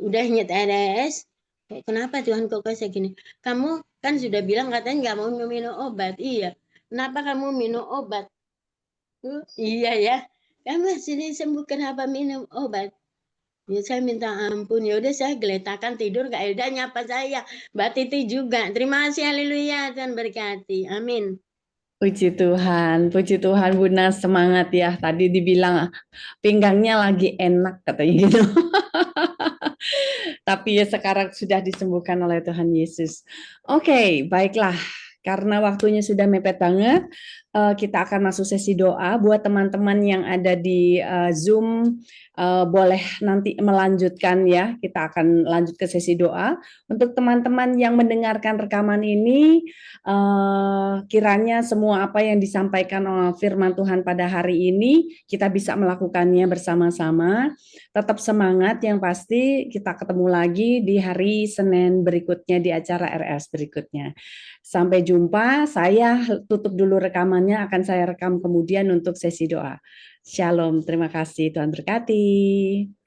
udah nyet RS. Kenapa Tuhan kok saya gini? Kamu kan sudah bilang katanya nggak mau minum obat. Iya. Kenapa kamu minum obat? Iya ya. Kamu sini sembuh kenapa minum obat? Ya saya minta ampun. Ya udah saya geletakan tidur, Kak Elda nyapa saya. Mbak Titi juga. Terima kasih, haleluya. Tuhan berkati. Amin. puji Tuhan Bu Nas, semangat ya. Tadi dibilang pinggangnya lagi enak katanya gitu. Tapi ya sekarang sudah disembuhkan oleh Tuhan Yesus. Oke, baiklah. Karena waktunya sudah mepet banget, kita akan masuk sesi doa. Buat teman-teman yang ada di Zoom, boleh nanti melanjutkan ya. Kita akan lanjut ke sesi doa. Untuk teman-teman yang mendengarkan rekaman ini, kiranya semua apa yang disampaikan firman Tuhan pada hari ini, kita bisa melakukannya bersama-sama. Tetap semangat, yang pasti kita ketemu lagi di hari Senin berikutnya di acara RS berikutnya. Sampai jumpa, saya tutup dulu rekamannya, akan saya rekam kemudian untuk sesi doa. Shalom, terima kasih, Tuhan berkati.